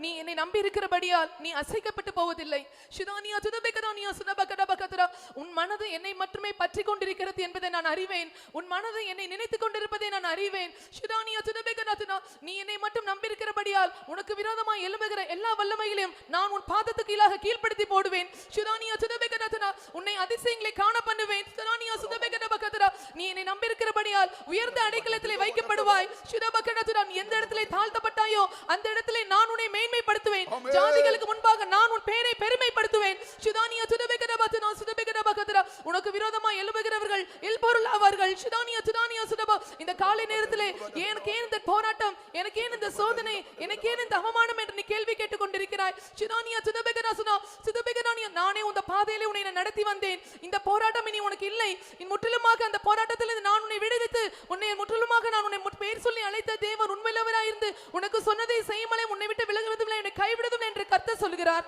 நீ என்னை நம்பி இருக்கிறபடியால் நீ அசைக்கப்பட்டு போவதில்லை. ஷிதானியா துதபெகதானியா சுதபகதபகதரா. உன் மனது என்னை மட்டுமே பற்றி கொண்டிருக்கிறது என்பதை நான் அறிவேன். உன் மனது என்னை நினைத்துக் கொண்டிருப்பதை நான் அறிவேன். ஷிதானியா துதபெகதாதுனா. நீ என்னை மட்டும் நம்பியிருக்கிறபடியால் உனக்கு விரோதமாய் எழும்புகிற எல்லா வல்லமைகளையும் நான் உன் பாதத்துக்கு கீழாக கீழ்ப்படுத்தி போடுவேன். ஷிதானியா துதபெகதாதுனா. உன்னை அதிசயங்களை காண பண்ணுவேன். ஷிதானியா சுதபெகதபகதரா. நீ என்னை நம்பியிருக்கிறபடியால் உயர்ந்த அடைக்கலத்திலே வைக்கப்படுவாய். ஷிதபகததுனா. நீ எந்த இடத்திலே தாழ்த்தப்பட்டாயோ அந்த இடத்திலே நான் உன்னை மேன்மைப்படுத்துவேன். ஜாதிகளுக்கு முன்பாக நான் உன் பெயரை பெருமைப்படுத்துவேன். ஷிதானியா துதபெகதபதுனா சுதபெகதபகதரா. உனக்கு விரோதமாய் எழும்புகிறவர்கள் இல்பொருள் ஆவார்கள். ஷிதானியா துதானியா சுதப. இந்த காலை நேரத்திலே எனக்கு ஏன் இந்த போராட்டம், எனக்கு ஏன் இந்த சோதனை, எனக்கு ஏன் இந்த அவமானம் என்று நீ கேள்வி கேட்டுக் கொண்டிருக்கிறாய். ஷிதானியா துதபெகதாசுனா சுதபெகதானியா. நானே உந்த பாதையிலே உன்னை நடத்தி வந்தேன். இந்த போராட்டம் இனி உனக்கு இல்லை. முற்றிலுமாக அந்த போராட்டத்தில் நான் உன்னை விடுவித்து உன்னை முற்றிலுமாக நான் உன்னை பெயர் சொல்லி அழைத்த தேவன் உண்மையிலவராயிருந்து உனக்கு சொன்னதை செய்யுமலை உன்னை விட்டு விலகுவதும் என்னை கைவிடுவதும் என்று கர்த்தர் சொல்கிறார்.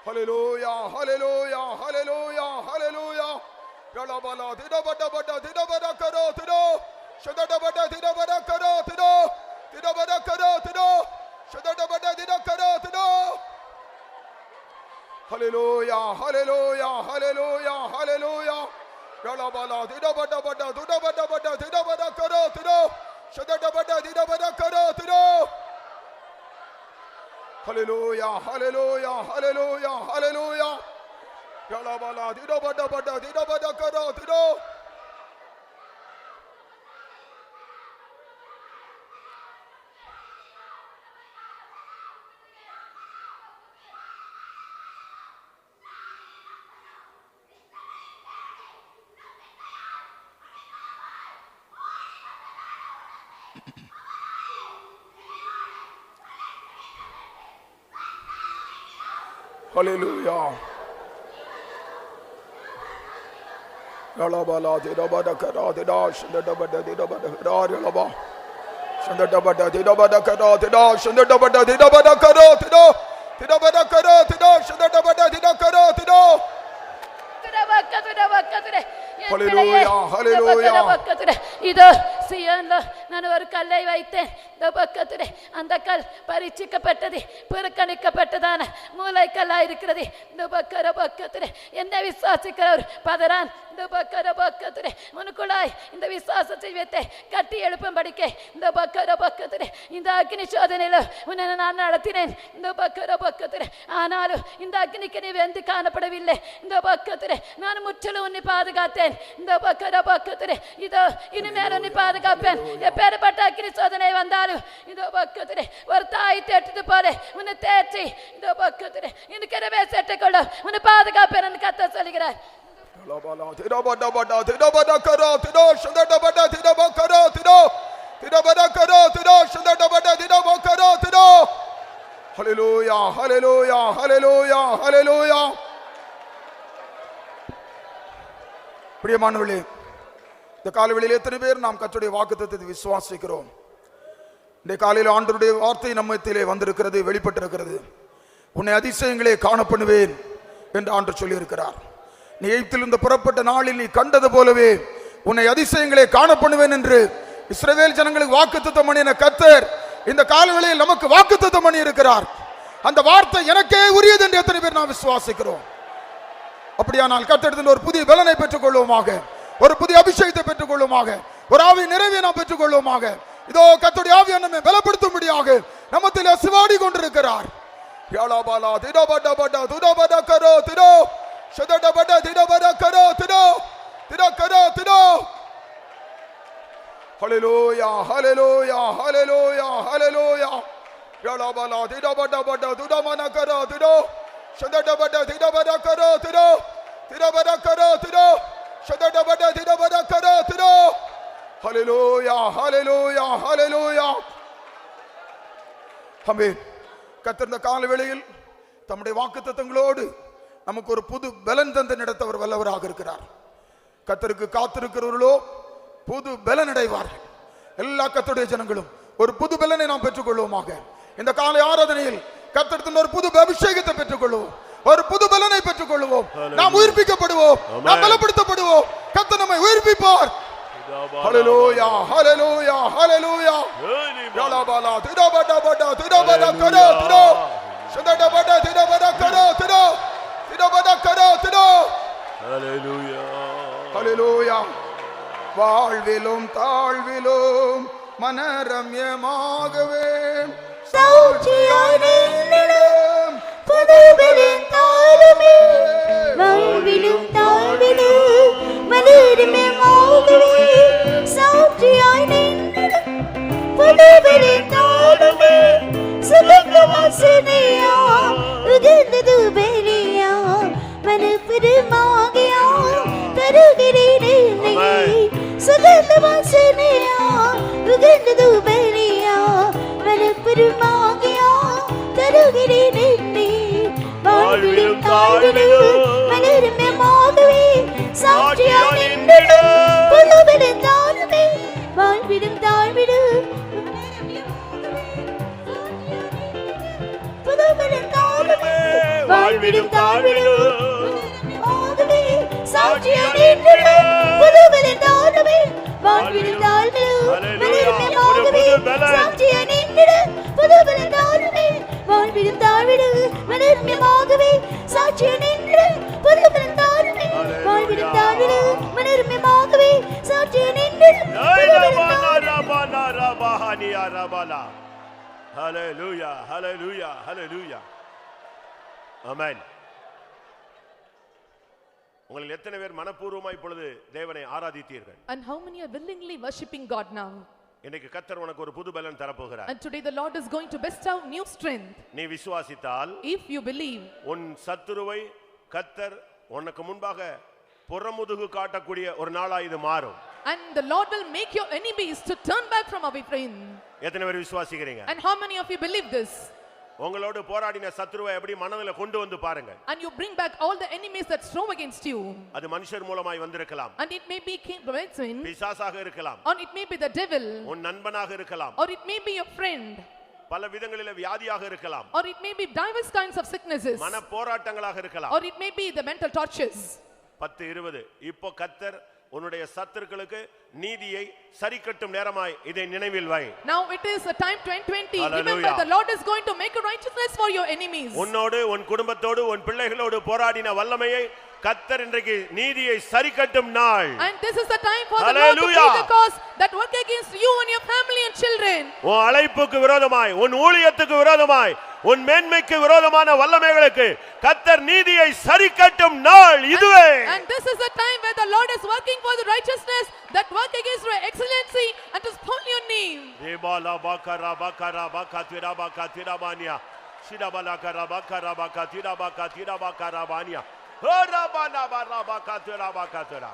Hallelujah, hallelujah, hallelujah, hallelujah. Yalabala didabada bada didabada karo tido. Shadadabada didabada karo tido. Didabada karo tido. Shadadabada didakaro tido. Hallelujah, hallelujah, hallelujah, hallelujah. Yalabala didabada bada didabada bada didabada karo tido. Shadadabada didabada karo tido. Hallelujah, hallelujah, hallelujah, hallelujah. Yalabala didabada bada didabada karo tido. Hallelujah. Yalabala didabada karo tido. Shadadabada didabada karo yalaba. Shadadabada didabada karo tido. Shadadabada didabada karo tido. Didabada karo tido. Shadadabada didakaro tido. Hallelujah, hallelujah. இதோ சியோன்ல நான் ஒரு கல்லை வைத்தேன். இந்த பக்கத்திலே அந்த கல் பரீட்சிக்கப்பட்டது, புறக்கணிக்கப்பட்டதான மூளைக்கல்லா இருக்கிறது. இந்த பக்கத்திலே என்னை விசுவாசிக்கிறவர் பதறான். இந்த பக்கத்திலே உனக்குள்ளாய் இந்த விசுவாசத்தை வைத்து கட்டி எழுப்பும்படிக்க இந்த பக்கத்திலே இந்த அக்னி சோதனையில உன்னை நான் நடத்தினேன். இந்த பக்கத்திலே ஆனாலும் இந்த அக்னிக்கு நீ வெந்து காணப்படவில்லை. இந்த பக்கத்திலே நான் முற்றிலும் உன்னை பாதுகாத்தேன். இந்த பக்கத்திலே இதோ இனிமேல் உன்னை பாதுகாப்பேன். எப்பேற்பட்ட அக்னி சோதனை வந்தாலும் இந்த பக்கத்திலே ஒரு தாய் தேட்டது போல உன்னை தேற்றி இந்த பக்கத்திலே இன்னைக்கு செட்டுக்கொள்ள உன்னை பாதுகாப்பேன் என்று கர்த்தர் சொல்கிறார். Hallelujah, hallelujah, hallelujah, hallelujah. பிரியமானவர்களே, இந்த காலைவேளையில் எத்தனை பேர் நாம் கர்த்தருடைய வாக்குத்தத்தத்தை விசுவாசிக்கிறோம்? இந்த காலையில் ஆண்டவருடைய வார்த்தை நம்மத்திலே வந்திருக்கிறது, வெளிப்பட்டிருக்கிறது. உன்னை அதிசயங்களே காண பண்ணுவேன் என்று ஆண்டவர் சொல்லி இருக்கிறார். நீ எகிப்திலிருந்து புறப்பட்ட நாளில் நீ கண்டது போலவே உன்னை அதிசயங்களே காண பண்ணுவேன் என்று இஸ்ரவேல் ஜனங்களுக்கு வாக்குத்தத்தம் பண்ணின கர்த்தர் இந்த காலவேளையில் நமக்கு வாக்குத்தத்தம் பண்ணி இருக்கிறார். அந்த வார்த்தை எனக்கே உரியது என்று எத்தனை பேர் நாம் விசுவாசிக்கிறோம்? அப்படியானால் கர்த்தரிடத்தில் ஒரு புதிய பலனை பெற்றுக் கொள்வோமாக, ஒரு புதிய அபிஷேகத்தை பெற்றுக் கொள்வோமாக, ஒரு ஆவி நிறைவை நாம் பெற்றுக் கொள்வோமாக. இதோ கர்த்தருடைய ஆவியை நம்மை பலப்படுத்தும்படியாக நம்மத்திலே சிவாடி கொண்டிருக்கிறார். யாலாபாலா திடபட பட துடபட கரோ திடோ ஷதடபட திடபட கரோ திடோ திடகரோ திடோ. ஹல்லேலூயா, ஹல்லேலூயா, ஹல்லேலூயா, ஹல்லேலூயா. யாலாபாலா திடபட பட துடமன கரோ திடோ ஷதடபட திடபட கரோ திடோ திடபட கரோ திடோ ஷதடபட திடபட கரோ திடோ. ஹல்லேலூயா, ஹல்லேலூயா, ஹல்லேலூயா. ஆமென். கர்த்தர் இந்த கால வேளையில் தம்முடைய வாக்குத்தத்தங்களோடு நமக்கு ஒரு புது பலன் தந்து நடத்தவர் வல்லவராக இருக்கிறார். கர்த்தருக்கு காத்திருக்கிறவர்களோ புது பலன் அடைவார்கள். எல்லா கர்த்தருடைய ஜனங்களும் ஒரு புது பலனை நாம் பெற்றுக் கொள்வோமாக. இந்த காலை ஆராதனையில் கர்த்தரின் ஒரு புது அபிஷேகத்தை பெற்றுக் கொள்வோம், ஒரு புது பலனை பெற்றுக் கொள்வோம். நாம் உயிர்ப்பிக்கப்படுவோம், நாம் பலப்படுத்தப்படுவோம். கர்த்தர் நம்மை உயிர்ப்பிப்பார். ஹalleluya ஹalleluya ஹalleluya யலபலா திடபட பட திடபட கர திட சதடபட திடபட கர திட திடபட கர திட ஹalleluya ஹalleluya. வாழ்விலும் தாழ்விலும் மனரம்யமாகவே சாட்சியாய் நின்றிடும் புதுபலன் தாருமே. வாழ்விலும் தாழ்விலும் மலருமே சாட்சியாய் நின்றிடும் புதுபலன் தாருமே. சுகந்த வாசனையா உகந்தது பெரியா மனப்பெருமாகியா தருகிறேன் என்னை. சுகந்த வாசனையா உகந்தது பெரியா மனப்பெருமாகியா தருகிறேன் என்னை. வாழ்விலும் தாழ்விலும் மலருமே சாட்சியாய் நின்றிடும் புதுபலன் தாருமே. வாழ்விலும் தாழ்விலும் புதுபலன் தாருமே. வாழ்விலும் தாழ்விலும் சாட்சியாய் நின்றிடும் புதுபலன் தாருமே. வாழ்விலும் தாழ்விலும் சாட்சியாய் நின்றிடும் புதுபலன் தாருமே. வாழ்விலும் தாழ்விலும் மலர்மியமாகவே சாட்சியாய் நின்றிடும் புதுபலன் தாருமே. வாழ்விலும் தாழ்விலும் மலர்மியமாகவே சாட்சியாய் நின்றிடும் ஹalleluya ஹalleluya ஹalleluya ஆமென். உங்களில் எத்தனை பேர் மனப்பூர்வமாய் இப்பொழுது தேவனை ஆராதித்தீர்கள்? And how many are willingly worshiping God now? இன்னைக்கு கர்த்தர் உனக்கு ஒரு புது பலன் தரப்போகிறார். And today the Lord is going to bestow new strength. நீ விசுவாசித்தால், If you believe, உன் சத்துருவை கர்த்தர் உனக்கு முன்பாக புறமுதுகு காட்டக்கூடிய ஒரு நாளா இது மாறும். and the Lord will make your enemies to turn back from away from him. எத்தனை பேர் விசுவாசிக்கிறீங்க? And how many of you believe this? உங்களோடு போராடின சத்துருவை எப்படி மனதில கொண்டு வந்து பாருங்க. And you bring back all the enemies that strove against you. அது மனுஷர் மூலமாய் வந்திருக்கலாம், And it may be king Brethren, பிசாசாக இருக்கலாம், or it may be the devil, உன் நண்பனாக இருக்கலாம், or it may be your friend, பல விதங்களிலே வியாதியாக இருக்கலாம், or it may be diverse kinds of sicknesses, மன போராட்டங்களாக இருக்கலாம். or it may be the mental tortures. 10:20 இப்போ கர்த்தர் உன்னுடைய சத்துருக்களுக்கு நீதியை சரிக்கட்டும் நேரமாய் இதை நினைவில் வை. Now it is a time 2020. Hallelujah. Remember, the Lord is going to make a righteousness for your enemies. உன்னோடு உன் குடும்பத்தோடு உன் பிள்ளைகளோடு போராடின வல்லமையை கர்த்தர் இன்றைக்கு நீதியை சரிக்கட்டும் நாள். And this is the time for the Lord to plead the cause that work against you and your family and children. உன் அழைப்புக்கு விரோதமாய், உன் ஊழியத்துக்கு விரோதமாய், உன் மேன்மைக்கு விரோதமான வல்லமைகளுக்கு கர்த்தர் நீதியை சரிக்கட்டும் நாள் இதுவே. And this is the time where the Lord is working for the righteousness that work against your excellency and to spoil your name. Rebala bakara bakara bakatira bakatira bania. Shidabala kara bakara bakatira bakatira bakara bania. Horabana bara bakatira bakatira.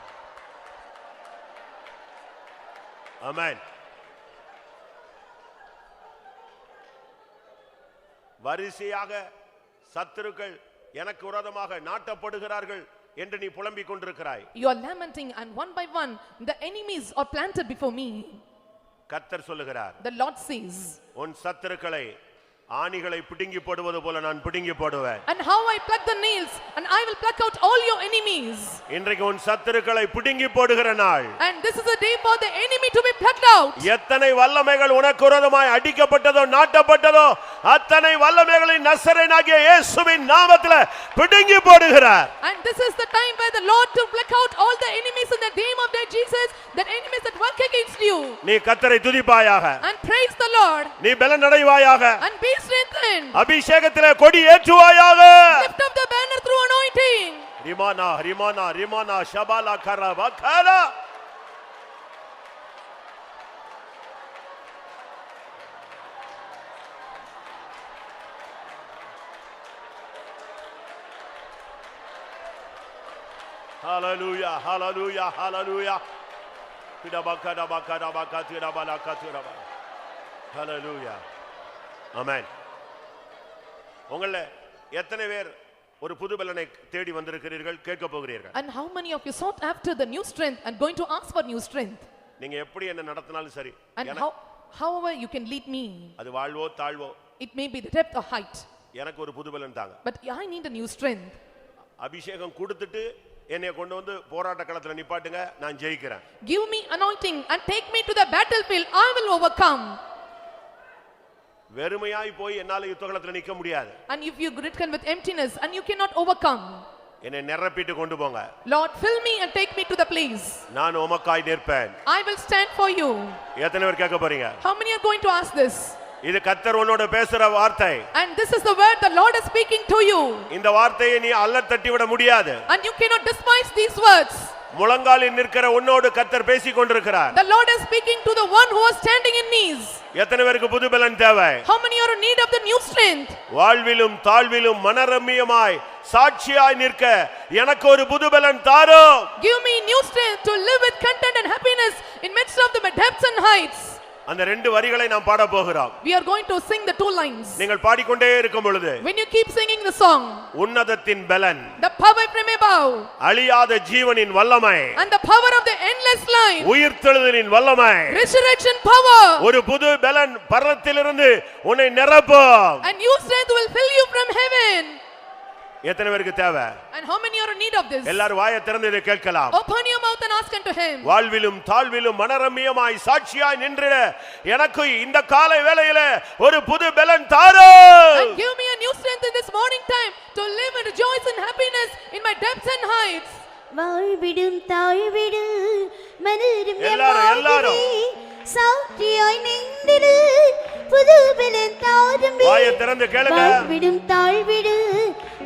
Amen. வரிசையாக சத்துருக்கள் எனக்கு விரோதமாக நாட்டப்படுகிறார்கள் என்று நீ புலம்பிக் கொண்டிருக்கிறாய். You are lamenting, and one by one the enemies are planted before me. கர்த்தர் சொல்லுகிறார், The Lord says, உன் சத்துருக்களை ஆணிகளை பிடுங்கி போடுவது போல நான் பிடுங்கி போடுவேன். and how I pluck the nails, and I will pluck out all your enemies. இன்றைக்கு உன் சத்துருக்களை பிடுங்கி போடுகிற நாள். And this is a day for the enemy to be plucked out. எத்தனை வல்லமைகள் உனக்கு விரோதமாய் அடிக்கப்பட்டதோ நாட்டப்பட்டதோ அத்தனை வல்லமைகளை நசரேயனாகிய இயேசுவின் நாமத்திலே பிடுங்கி போடுகிறார். And this is the time where the Lord to pluck out all the enemies in the name of their Jesus, the enemies that work against you. நீ கர்த்தரை துதிப்பாயாக, And praise the Lord, நீ பலனடைவாயாக, and be strengthened. அபிஷேகத்திலே கொடி ஏற்றுவாயாக. Lift up the banner through anointing. ரிமானா ரிமானா ரிமானா ஷபாலா கரபா கரா. ஹalleluya ஹalleluya ஹalleluya. பிடபகட பகட பகதிர பலகதிர பல. ஹalleluya. ஆமென். உங்கள எத்தனை பேர் ஒரு புது பலனை தேடி வந்திருக்கிறீர்கள், கேட்க போகிறீர்கள்? And how many of you sought after the new strength and going to ask for new strength? நீங்க எப்படி என்ன நடத்தினாலும் சரி, And however you can lead me, அது வாழ்வோ தாழ்வோ, it may be the depth or height, எனக்கு ஒரு புது பலன் தாங்க. But I need a new strength. அபிஷேகம் கொடுத்துட்டு என்னை கொண்டு வந்து போராட்ட களத்துல நிப்பாட்டுங்க, நான் ஜெயிக்கிறேன். Give me anointing and take me to the battlefield. I will overcome. வெறுமையாய் போய் என்னால யுத்த களத்துல நிக்க முடியாது. And if you return with emptiness and you cannot overcome, என்னை நிரப்பிட்டு கொண்டு போங்க. Lord, fill me and take me to the place. நான் உமக்காய் நிற்பேன். I will stand for you. எத்தனை பேர் கேட்க போறீங்க? How many are going to ask this? இது கர்த்தர் உன்னோட பேசுற வார்த்தை. And this is the word the Lord is speaking to you. இந்த வார்த்தையை நீ அல்ல தட்டி விட முடியாது. And you cannot despise these words. முழங்காலில் நிற்கிற உன்னோடு கர்த்தர் பேசிக் கொண்டிருக்கிறார். The Lord is speaking to the one who is standing in knees. எத்தனை பேருக்கு புது பலன் தேவை? How many are in need of the new strength? வாழ்விலும் தாழ்விலும் மனரம்மியமாய் சாட்சியாய் நிற்க எனக்கு ஒரு புது பலன் தாரும். Give me new strength to live with content and happiness in midst of the depths and heights. அந்த ரெண்டு வரிகளை நாம் பாட போகிறோம். We are going to sing the two lines. நீங்கள் பாடிக்கொண்டே இருக்கும் பொழுது When you keep singing the song, உன்னதத்தின் பலன், the power from above, அழியாத ஜீவனின் வல்லமை, and the power of the endless life, உயிர்த்தெழுதலின் வல்லமை, resurrection power, ஒரு புது பலன் பரத்திலிருந்து உன்னை நிரப்பும். and new strength will fill you from heaven. எத்தனை பேருக்கு தேவை? And how many are in need of this? எல்லாரும் வாயை திறந்து இதை கேட்கலாம். Open your mouth and ask unto him. வாழ்விலும் தாழ்விலும் மனரம்மியமாய் சாட்சியாய் நின்றிட எனக்கு இந்த காலை வேளையிலே ஒரு புது பலன் தாரும். And give me a new strength in this morning time to live and rejoice in happiness in my depths and heights. வாழ்விடும் தாழ்விடு எல்லாரும் சாட்சியாய் நின்றிடு புது பலன் தாரும். வாயை திறந்து கேளுங்க. வாழ்விடும் தாழ்விடு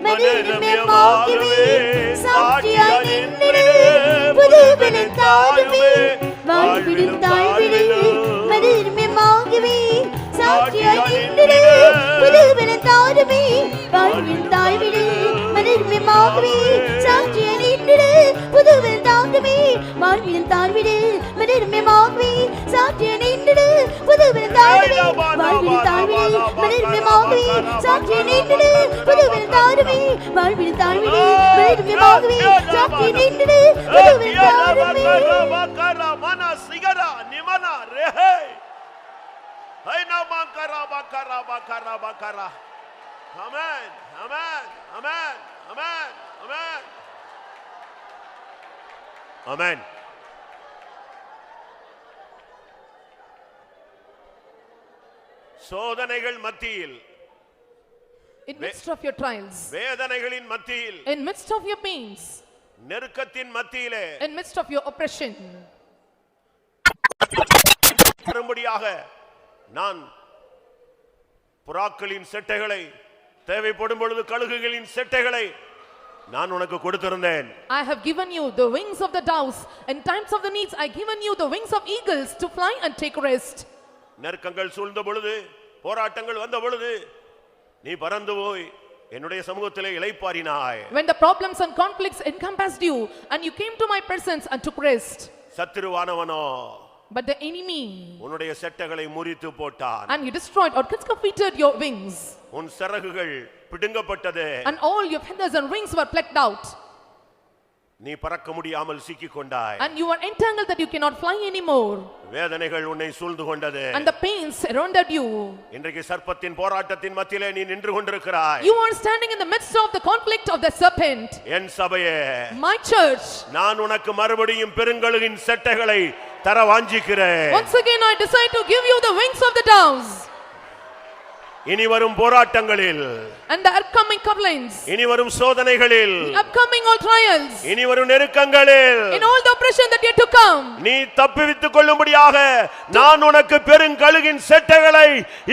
மனரம்யமாகவே சாட்சியாய் நின்றிடு புது பலன் தாரும். வாழ்விடும் தாழ்விடு மனரம்யமாகவே சாட்சியாய் நின்றிடு புது பலன் தாரும். வாழ்விடும் தாழ்விடு மனரம்யமாகவே சாட்சியாய் நின்றிடு புது பலன் தாரும். வாழ்விடும் தாழ்விடு மனரம்யமாகவே சாட்சியாய் நின்றிடு புது பலன் தாரும். வாழ்விடும் தாழ்விடு மனரம்யமாகவே சாட்சியாய் நின்றிடு புது பலன் தாரும். வாழ்விடும் தாழ்விடு மனரம்யமாகவே சாட்சியாய் நின்றிடு புது பலன் தாரும். மன சிகரா நிமனா ரஹே ஹைனா மகரா பகரா பகரா பகரா. ஆமென் ஆமென் ஆமென் ஆமென் ஆமென் ஆமென். சோதனைகள் மத்தியில், In midst of your trials, வேதனைகளின் மத்தியில், in midst of your pains, நெருக்கத்தின் மத்தியிலே, in midst of your oppression, வரும்படியாக நான் புறாக்களின் செட்டைகளை, தேவைப்படும் பொழுது கழுகுகளின் செட்டைகளை நான் உனக்கு கொடுத்திருந்தேன். I have given you the wings of the doves. In times of the needs, I given you the wings of eagles to fly and take rest. நெருக்கங்கள் சூழ்ந்த பொழுது, போராட்டங்கள் வந்த பொழுது நீ பறந்து போய் என்னுடைய சமூகத்திலே இளைப்பாறினாய். When the problems and conflicts encompassed you and you came to my presence and took rest. சத்துருவானவனோ But the enemy, உன்னுடைய செட்டைகளை முறித்து போட்டான். and you destroyed or discomfited your wings, உன் சிறகுகள் பிடுங்கப்பட்டது. and all your feathers and wings were plucked out, நீ பறக்க முடியாமல் சிக்கிக் கொண்டாய். and you are entangled that you cannot fly anymore, வேதனைகள் உன்னை சூழ்ந்து கொண்டது. and the pains surrounded you. இன்றைக்கு சர்ப்பத்தின் போராட்டத்தின் மத்தியிலே நீ நின்று கொண்டிருக்கிறாய். You are standing in the midst of the conflict of the serpent. என் சபையே, My church, நான் உனக்கு மறுபடியும் பெருங்கழுகின் செட்டைகளை தர வாஞ்சிக்கிறேன். once again I decide to give you the wings of the doves. இனி வரும் போராட்டங்களில், And the upcoming complaints, இனி வரும் சோதனைகளில், the upcoming all trials, இனி வரும் நெருக்கங்களில் in all the oppression that yet to come, நீ தப்பிவித்துக் கொள்ளும்படியாக நான் உனக்கு பெருங்கழுகின் செட்டைகளை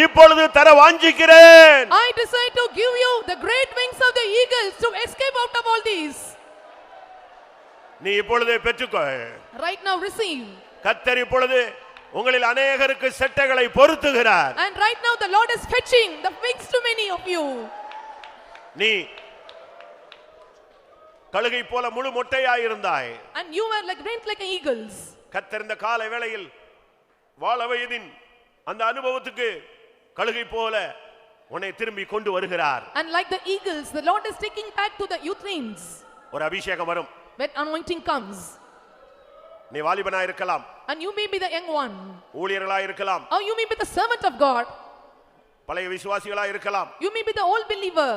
இப்பொழுது தர வாஞ்சிக்கிறேன். I decide to give you the great wings of the eagles to escape out of all these. நீ இப்பொழுதே பெற்றுக்கொள். Right now receive. கர்த்தர் இப்பொழுது உங்களில் அநேகருக்கு செட்டைகளை பொருத்துகிறார். And right now the Lord is fetching the wings to many of you. நீ கழுகை போல முழு மொட்டையாய் இருந்தாய். And you were like rent like eagles. கர்த்தர் இந்த காலை வேளையில் வாழ வயதின் அந்த அனுபவத்துக்கு கழுகை போல உன்னை திரும்பி கொண்டு வருகிறார். And like the eagles, the Lord is taking back to the youth reins. ஒரு அபிஷேகம் வரும். When anointing comes, நீ வாலிபனாய் இருக்கலாம், and you may be the young one, ஊழியர்களாய் இருக்கலாம், or you may be the servant of God. பழைய விசுவாசிகளா இருக்கலாம். You may be the old believer.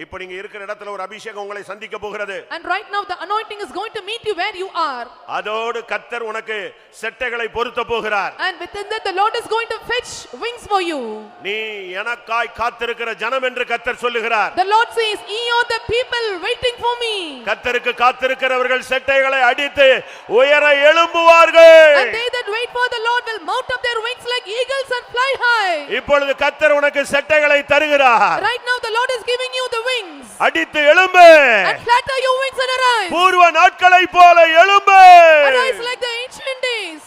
இப்போ நீங்க இருக்கிற இடத்துல ஒரு அபிஷேகம் உங்களை சந்திக்க போகிறது. And right now the anointing is going to meet you where you are. அதோடு கர்த்தர் உனக்கு செட்டைகளை பொருத்த போகிறார். And within that the Lord is going to fetch wings for you. நீ எனக்காய் காத்திருக்கிற ஜனம் என்று கர்த்தர் சொல்லுகிறார். The Lord says, "Ye are the people waiting for me." கர்த்தருக்கு காத்திருக்கிறவர்கள் செட்டைகளை அடித்து உயர எழும்புவார்கள். And they that wait for the Lord will mount up their wings like eagles and fly high. இப்பொழுது கர்த்தர் உனக்கு செட்டைகளை தருகிறார். Right now the Lord is giving you the wings. அடித்து எழும்பு. And flatter your wings and arise. பூர்வ நாட்களை போல எழும்பு. Arise like the ancient days.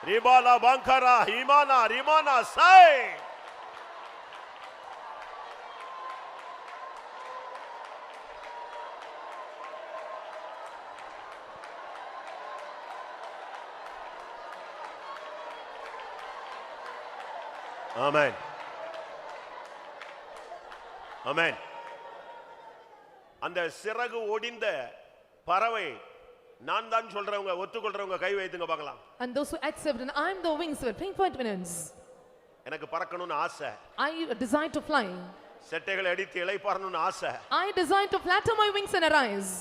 ரிபாலா பங்கரா ஹிமானா ரிமானா சை. ஆமென். ஆமென். அந்த சிறகு ஒடிந்த பறவை நான் தான் சொல்றவங்க ஒத்துக்கொள்றவங்க கை வைத்துங்க பார்க்கலாம். And those who accept, and I am the wings with confidence. எனக்கு பறக்கணும்னு ஆசை. I desire to fly. செட்டைகளை அடித்து இளைப்பாறணும்னு ஆசை. I desire to flatter my wings and arise.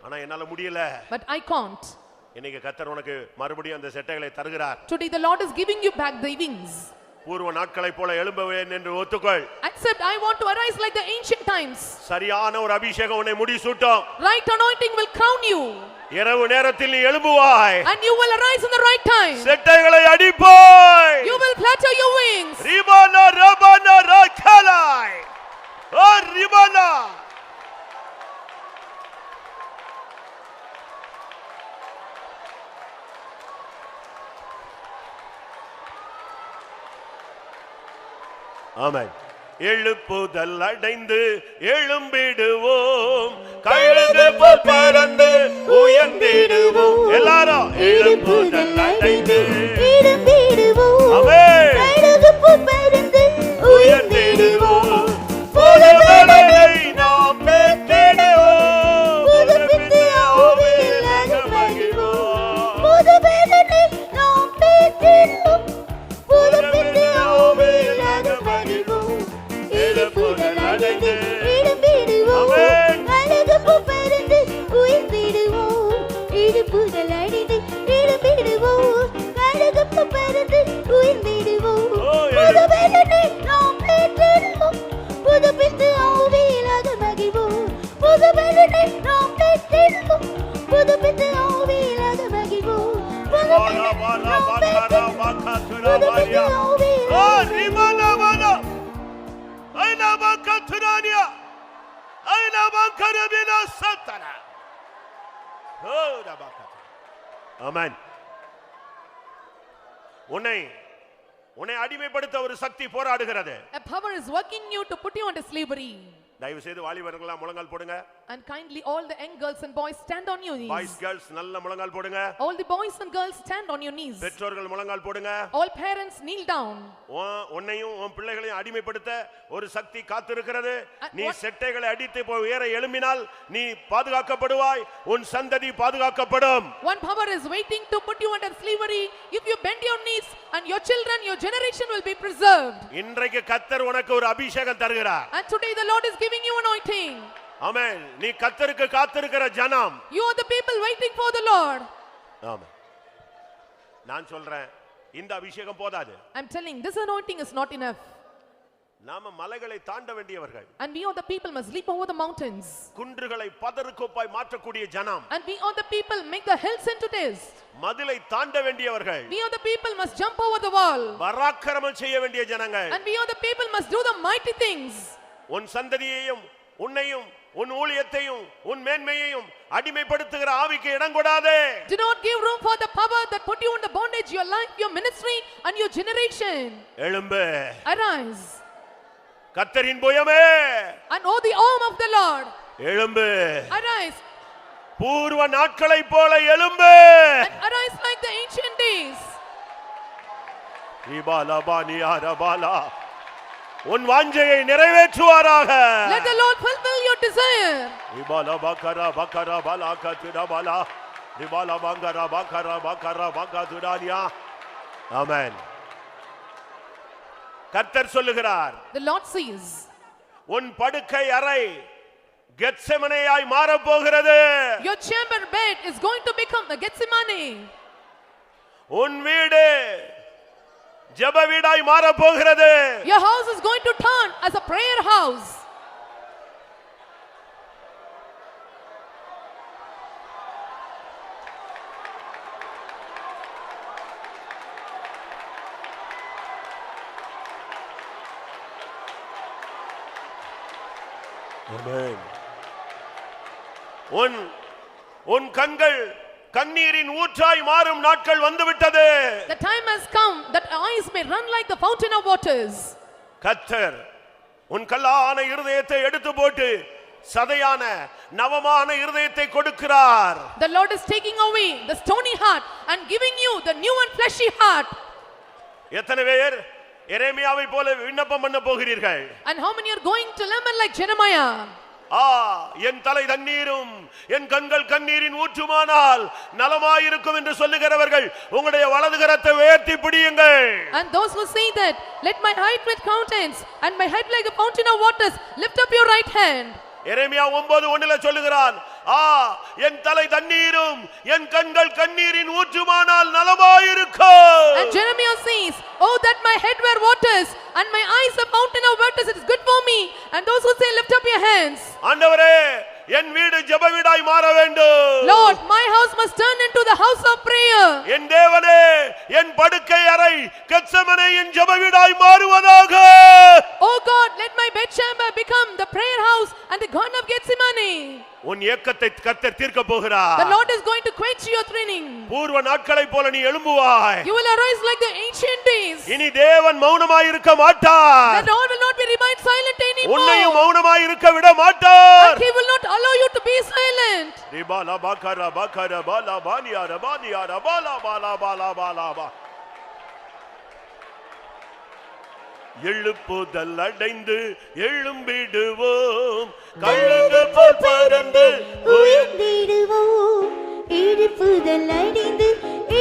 ஆனா என்னால முடியல. But I can't. இன்னைக்கு கர்த்தர் உனக்கு மறுபடியும் அந்த செட்டைகளை தருகிறார். Today the Lord is giving you back the wings. பூர்வ நாட்களை போல எழும்பவேன் என்று ஒத்துக்கொள். Accept, I want to arise like the ancient times. சரியான ஒரு அபிஷேகம் உன்னை முடிசூட்டும். Right anointing will crown you. இரவு நேரத்தில் நீ எழும்புவாய். And you will arise in the right time. செட்டைகளை அடிப்பாய். You will flatter your wings. ரிபானா ரபானா ரகலாய். ஓ ரிபானா. ஆமென். எழுப்புதல் அடைந்து எழும்பிடுவோம், கழுகு போல் பறந்து உயர்ந்திடுவோம். எல்லாரும் எழுப்புதல் அடைந்து எழும்பிடுவோம். ஆமென். கழுகு போல் பறந்து உயர்ந்திடுவோம். புதுபலனை நாம் பெற்றிடுவோம். புதுப்பித்து ஆவியில் மகிழ்வோம். புதுபலனை நாம் பெற்றிடுவோம். புதுப்பித்து ஆவியில் மகிழ்வோம். எழுப்புதல் அடைந்து எழும்பிடுவோம். ஆமென். கழுகு போல் பறந்து உயர்ந்திடுவோம். எழுப்புதல் அடைந்து எழும்பிடுவோம். கழுகு போல் பறந்து உயர்ந்திடுவோம். புதுபலனை நாம் பெற்றிடுவோம். புதுப்பித்து ஆவியில் மகிழ்வோம். புதுபலனை நாம் பெற்றிடுவோம். புதுப்பித்து ஆவியில் மகிழ்வோம். பாலா பாலா பாலா பாகத்துரா பாலியா. ஓ ரிமானா பாலா. ஐனா பாகத்துரானியா. ஐனா பாகரபினா சத்தனா. ஓ ரபாகத்து. ஆமென். உன்னை அடிமைப்படுத்த ஒரு சக்தி போராடுகிறது. A power is working you to put you under slavery. தயவு செய்து வாலிபர்களா முழங்கால் போடுங்க. And kindly all the young girls and boys stand on your knees. Boys girls நல்ல முழங்கால் போடுங்க. All the boys and girls stand on your knees. பெற்றோர்கள் முழங்கால் போடுங்க. All parents kneel down. உன்னையும் உன் பிள்ளைகளையும் அடிமைப்படுத்த ஒரு சக்தி காத்திருக்கிறது. நீ what- செட்டைகளை அடித்து போய் உயர எழும்பினால் நீ பாதுகாக்கப்படுவாய், உன் சந்ததி பாதுகாக்கப்படும். One power is waiting to put you under slavery. If you bend your knees, and your children, your generation will be preserved. இன்றைக்கு கர்த்தர் உனக்கு ஒரு அபிஷேகம் தருகிறார். And today the Lord is giving you anointing. ஆமென். நீ கர்த்தருக்கு காத்திருக்கிற ஜனம். You are the people waiting for the Lord. ஆமென். நான் சொல்றேன் இந்த அபிஷேகம் போதாது. I'm telling, this anointing is not enough. நாம மலைகளை தாண்ட வேண்டியவர்கள். And we are the people must leap over the mountains. குன்றுகளை பதறுகோப்பாய் மாற்றக்கூடிய ஜனம். And we are the people make the hills into taste. மதிலை தாண்ட வேண்டியவர்கள். We are the people must jump over the wall. பராக்கிரமம் செய்ய வேண்டிய ஜனங்கள். And we are the people must do the mighty things. உன் சந்ததியையும் உன்னையும் உன் ஊழியத்தையும் உன் மேன்மையையும் அடிமைப்படுத்துகிற ஆவிக்கு இடம் கொடாதே. Do not give room for the power that put you in the bondage, your life, your ministry and your generation. எழும்பு. Arise. கர்த்தரின் புயமே. And oh the arm of the Lord. எழும்பு. Arise. பூர்வ நாட்களை போல எழும்பு. And arise like the ancient days. ரிபாலபானியாரபாலா. உன் வாஞ்சையை நிறைவேற்றுவாராக. Let the Lord fulfill your desire. ரிபாலபகரா பகரா பலாகதுரபாலா. ரிபாலபங்கரா பகரா பகரா பகதுரானியா. ஆமென். கர்த்தர் சொல்லுகிறார், The Lord says, உன் படுக்கை அறை கெத்செமனேயாய் மாறப் போகிறது. your chamber bed is going to become the Gethsemane. உன் வீடு ஜெப வீடாய் மாறப் போகிறது. Your house is going to turn as a prayer house. ஆமென். உன் கண்கள் கண்ணீரின் ஊற்றாய் மாறும் நாட்கள் வந்துவிட்டது. The time has come that eyes may run like the fountain of waters. கர்த்தர் உன் கல்லான இருதயத்தை எடுத்து போட்டு சதையான நவமான இருதயத்தை கொடுக்கிறார். The Lord is taking away the stony heart and giving you the new and fleshy heart. எத்தனை பேர் எரேமியாவை போல விண்ணப்பம் பண்ண போகிறீர்கள்? And how many are going to lament like Jeremiah? என் தலை தண்ணீரும் என் கண்கள் கண்ணீரின் ஊற்றுமானால் நலமாயிருக்கும் என்று சொல்லுகிறவர்கள் உங்களுடைய வலது கரத்தை உயர்த்தி பிடியுங்கள். And those who say that, let my height with countenance and my head like a fountain of waters, lift up your right hand. எரேமியா 9:1 சொல்லுகிறான், என் தலை தண்ணீரும் என் கண்கள் கண்ணீரின் ஊற்றுமானால் நலமாயிருக்கும். And Jeremiah says, oh that my head were waters and my eyes a fountain of waters, it is good for me. And those who say, lift up your hands. ஆண்டவரே, என் வீடு ஜெப வீடாய் மாற வேண்டும். Lord, my house must turn into the house of prayer. என் தேவனே, என் படுக்கை அறை கெத்செமனேயின் ஜெப வீடாய் மாறுவதாக. Oh God, let my bedchamber become the prayer house and the garden of Gethsemane. உன் ஏக்கத்தை கர்த்தர் தீர்க்க போகிறார். The Lord is going to quench your training. பூர்வ நாட்களைப் போல நீ எழும்புவாய். You will arise like the ancient days. இனி தேவன் மௌனமாய் இருக்க மாட்டார். The Lord will not be remained silent anymore. உன்னையும் மௌனமாய் இருக்க விட மாட்டார். And He will not allow you to be silent. ரிபாலா பகர பகர பாலா பானியா ரபானியா ரபாலா பாலா பாலா பாலா பா. எழுப்புதல் அடைந்து எழும்பிடுவோம், கழுகு போல் பறந்து உயர்ந்திடுவோம். எழுப்புதல் அடைந்து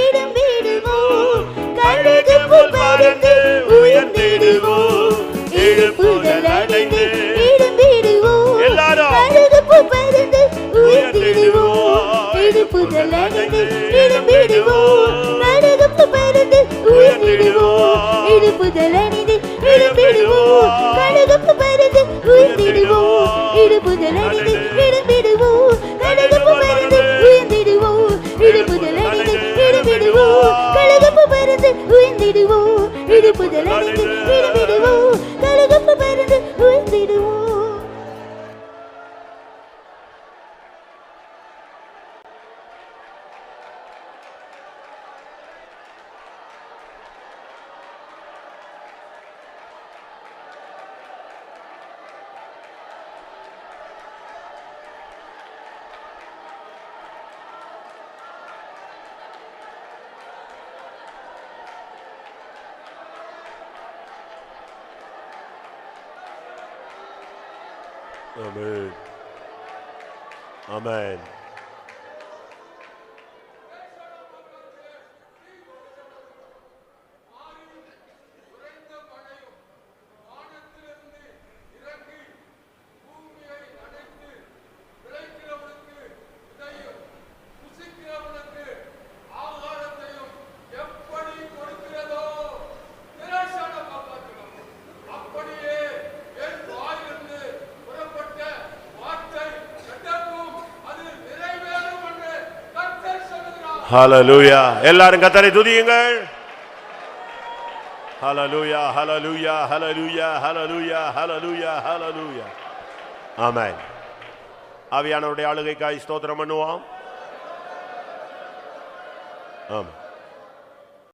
எழும்பிடுவோம். கழுகு போல் பறந்து உயர்ந்திடுவோம். எழுப்புதல் அடைந்து எழும்பிடுவோம். எல்லாரும் கழுகு போல் பறந்து உயர்ந்திடுவோம். எழுப்புதல் அடைந்து எழும்பிடுவோம். கழுகு போல் பறந்து உயர்ந்திடுவோம். எழுப்புதல் அடைந்து எழும்பிடுவோம். கழுகு பறந்து உயர்ந்திடுவோம். எழுப்புதல் அடைந்து எழும்பிடுவோம். கழுகு பறந்து உயர்ந்திடுவோம். எழுப்புதல் அடைந்து எழும்பிடுவோம். கழுகு பறந்து உயர்ந்திடுவோம். எழுப்புதல் அடைந்து எழும்பிடுவோம். கழுகு பறந்து உயர்ந்திடுவோம். Amen. Amen. ஹalleluya. எல்லாரும் கர்த்தரை துதியுங்கள். ஹalleluya, ஹalleluya, ஹalleluya, ஹalleluya, ஹalleluya, ஹalleluya. ஆமென். ஆவியானவருடைய ஆளுகைக்காய் ஸ்தோத்திரம் பண்ணுவோம். ஆமென்.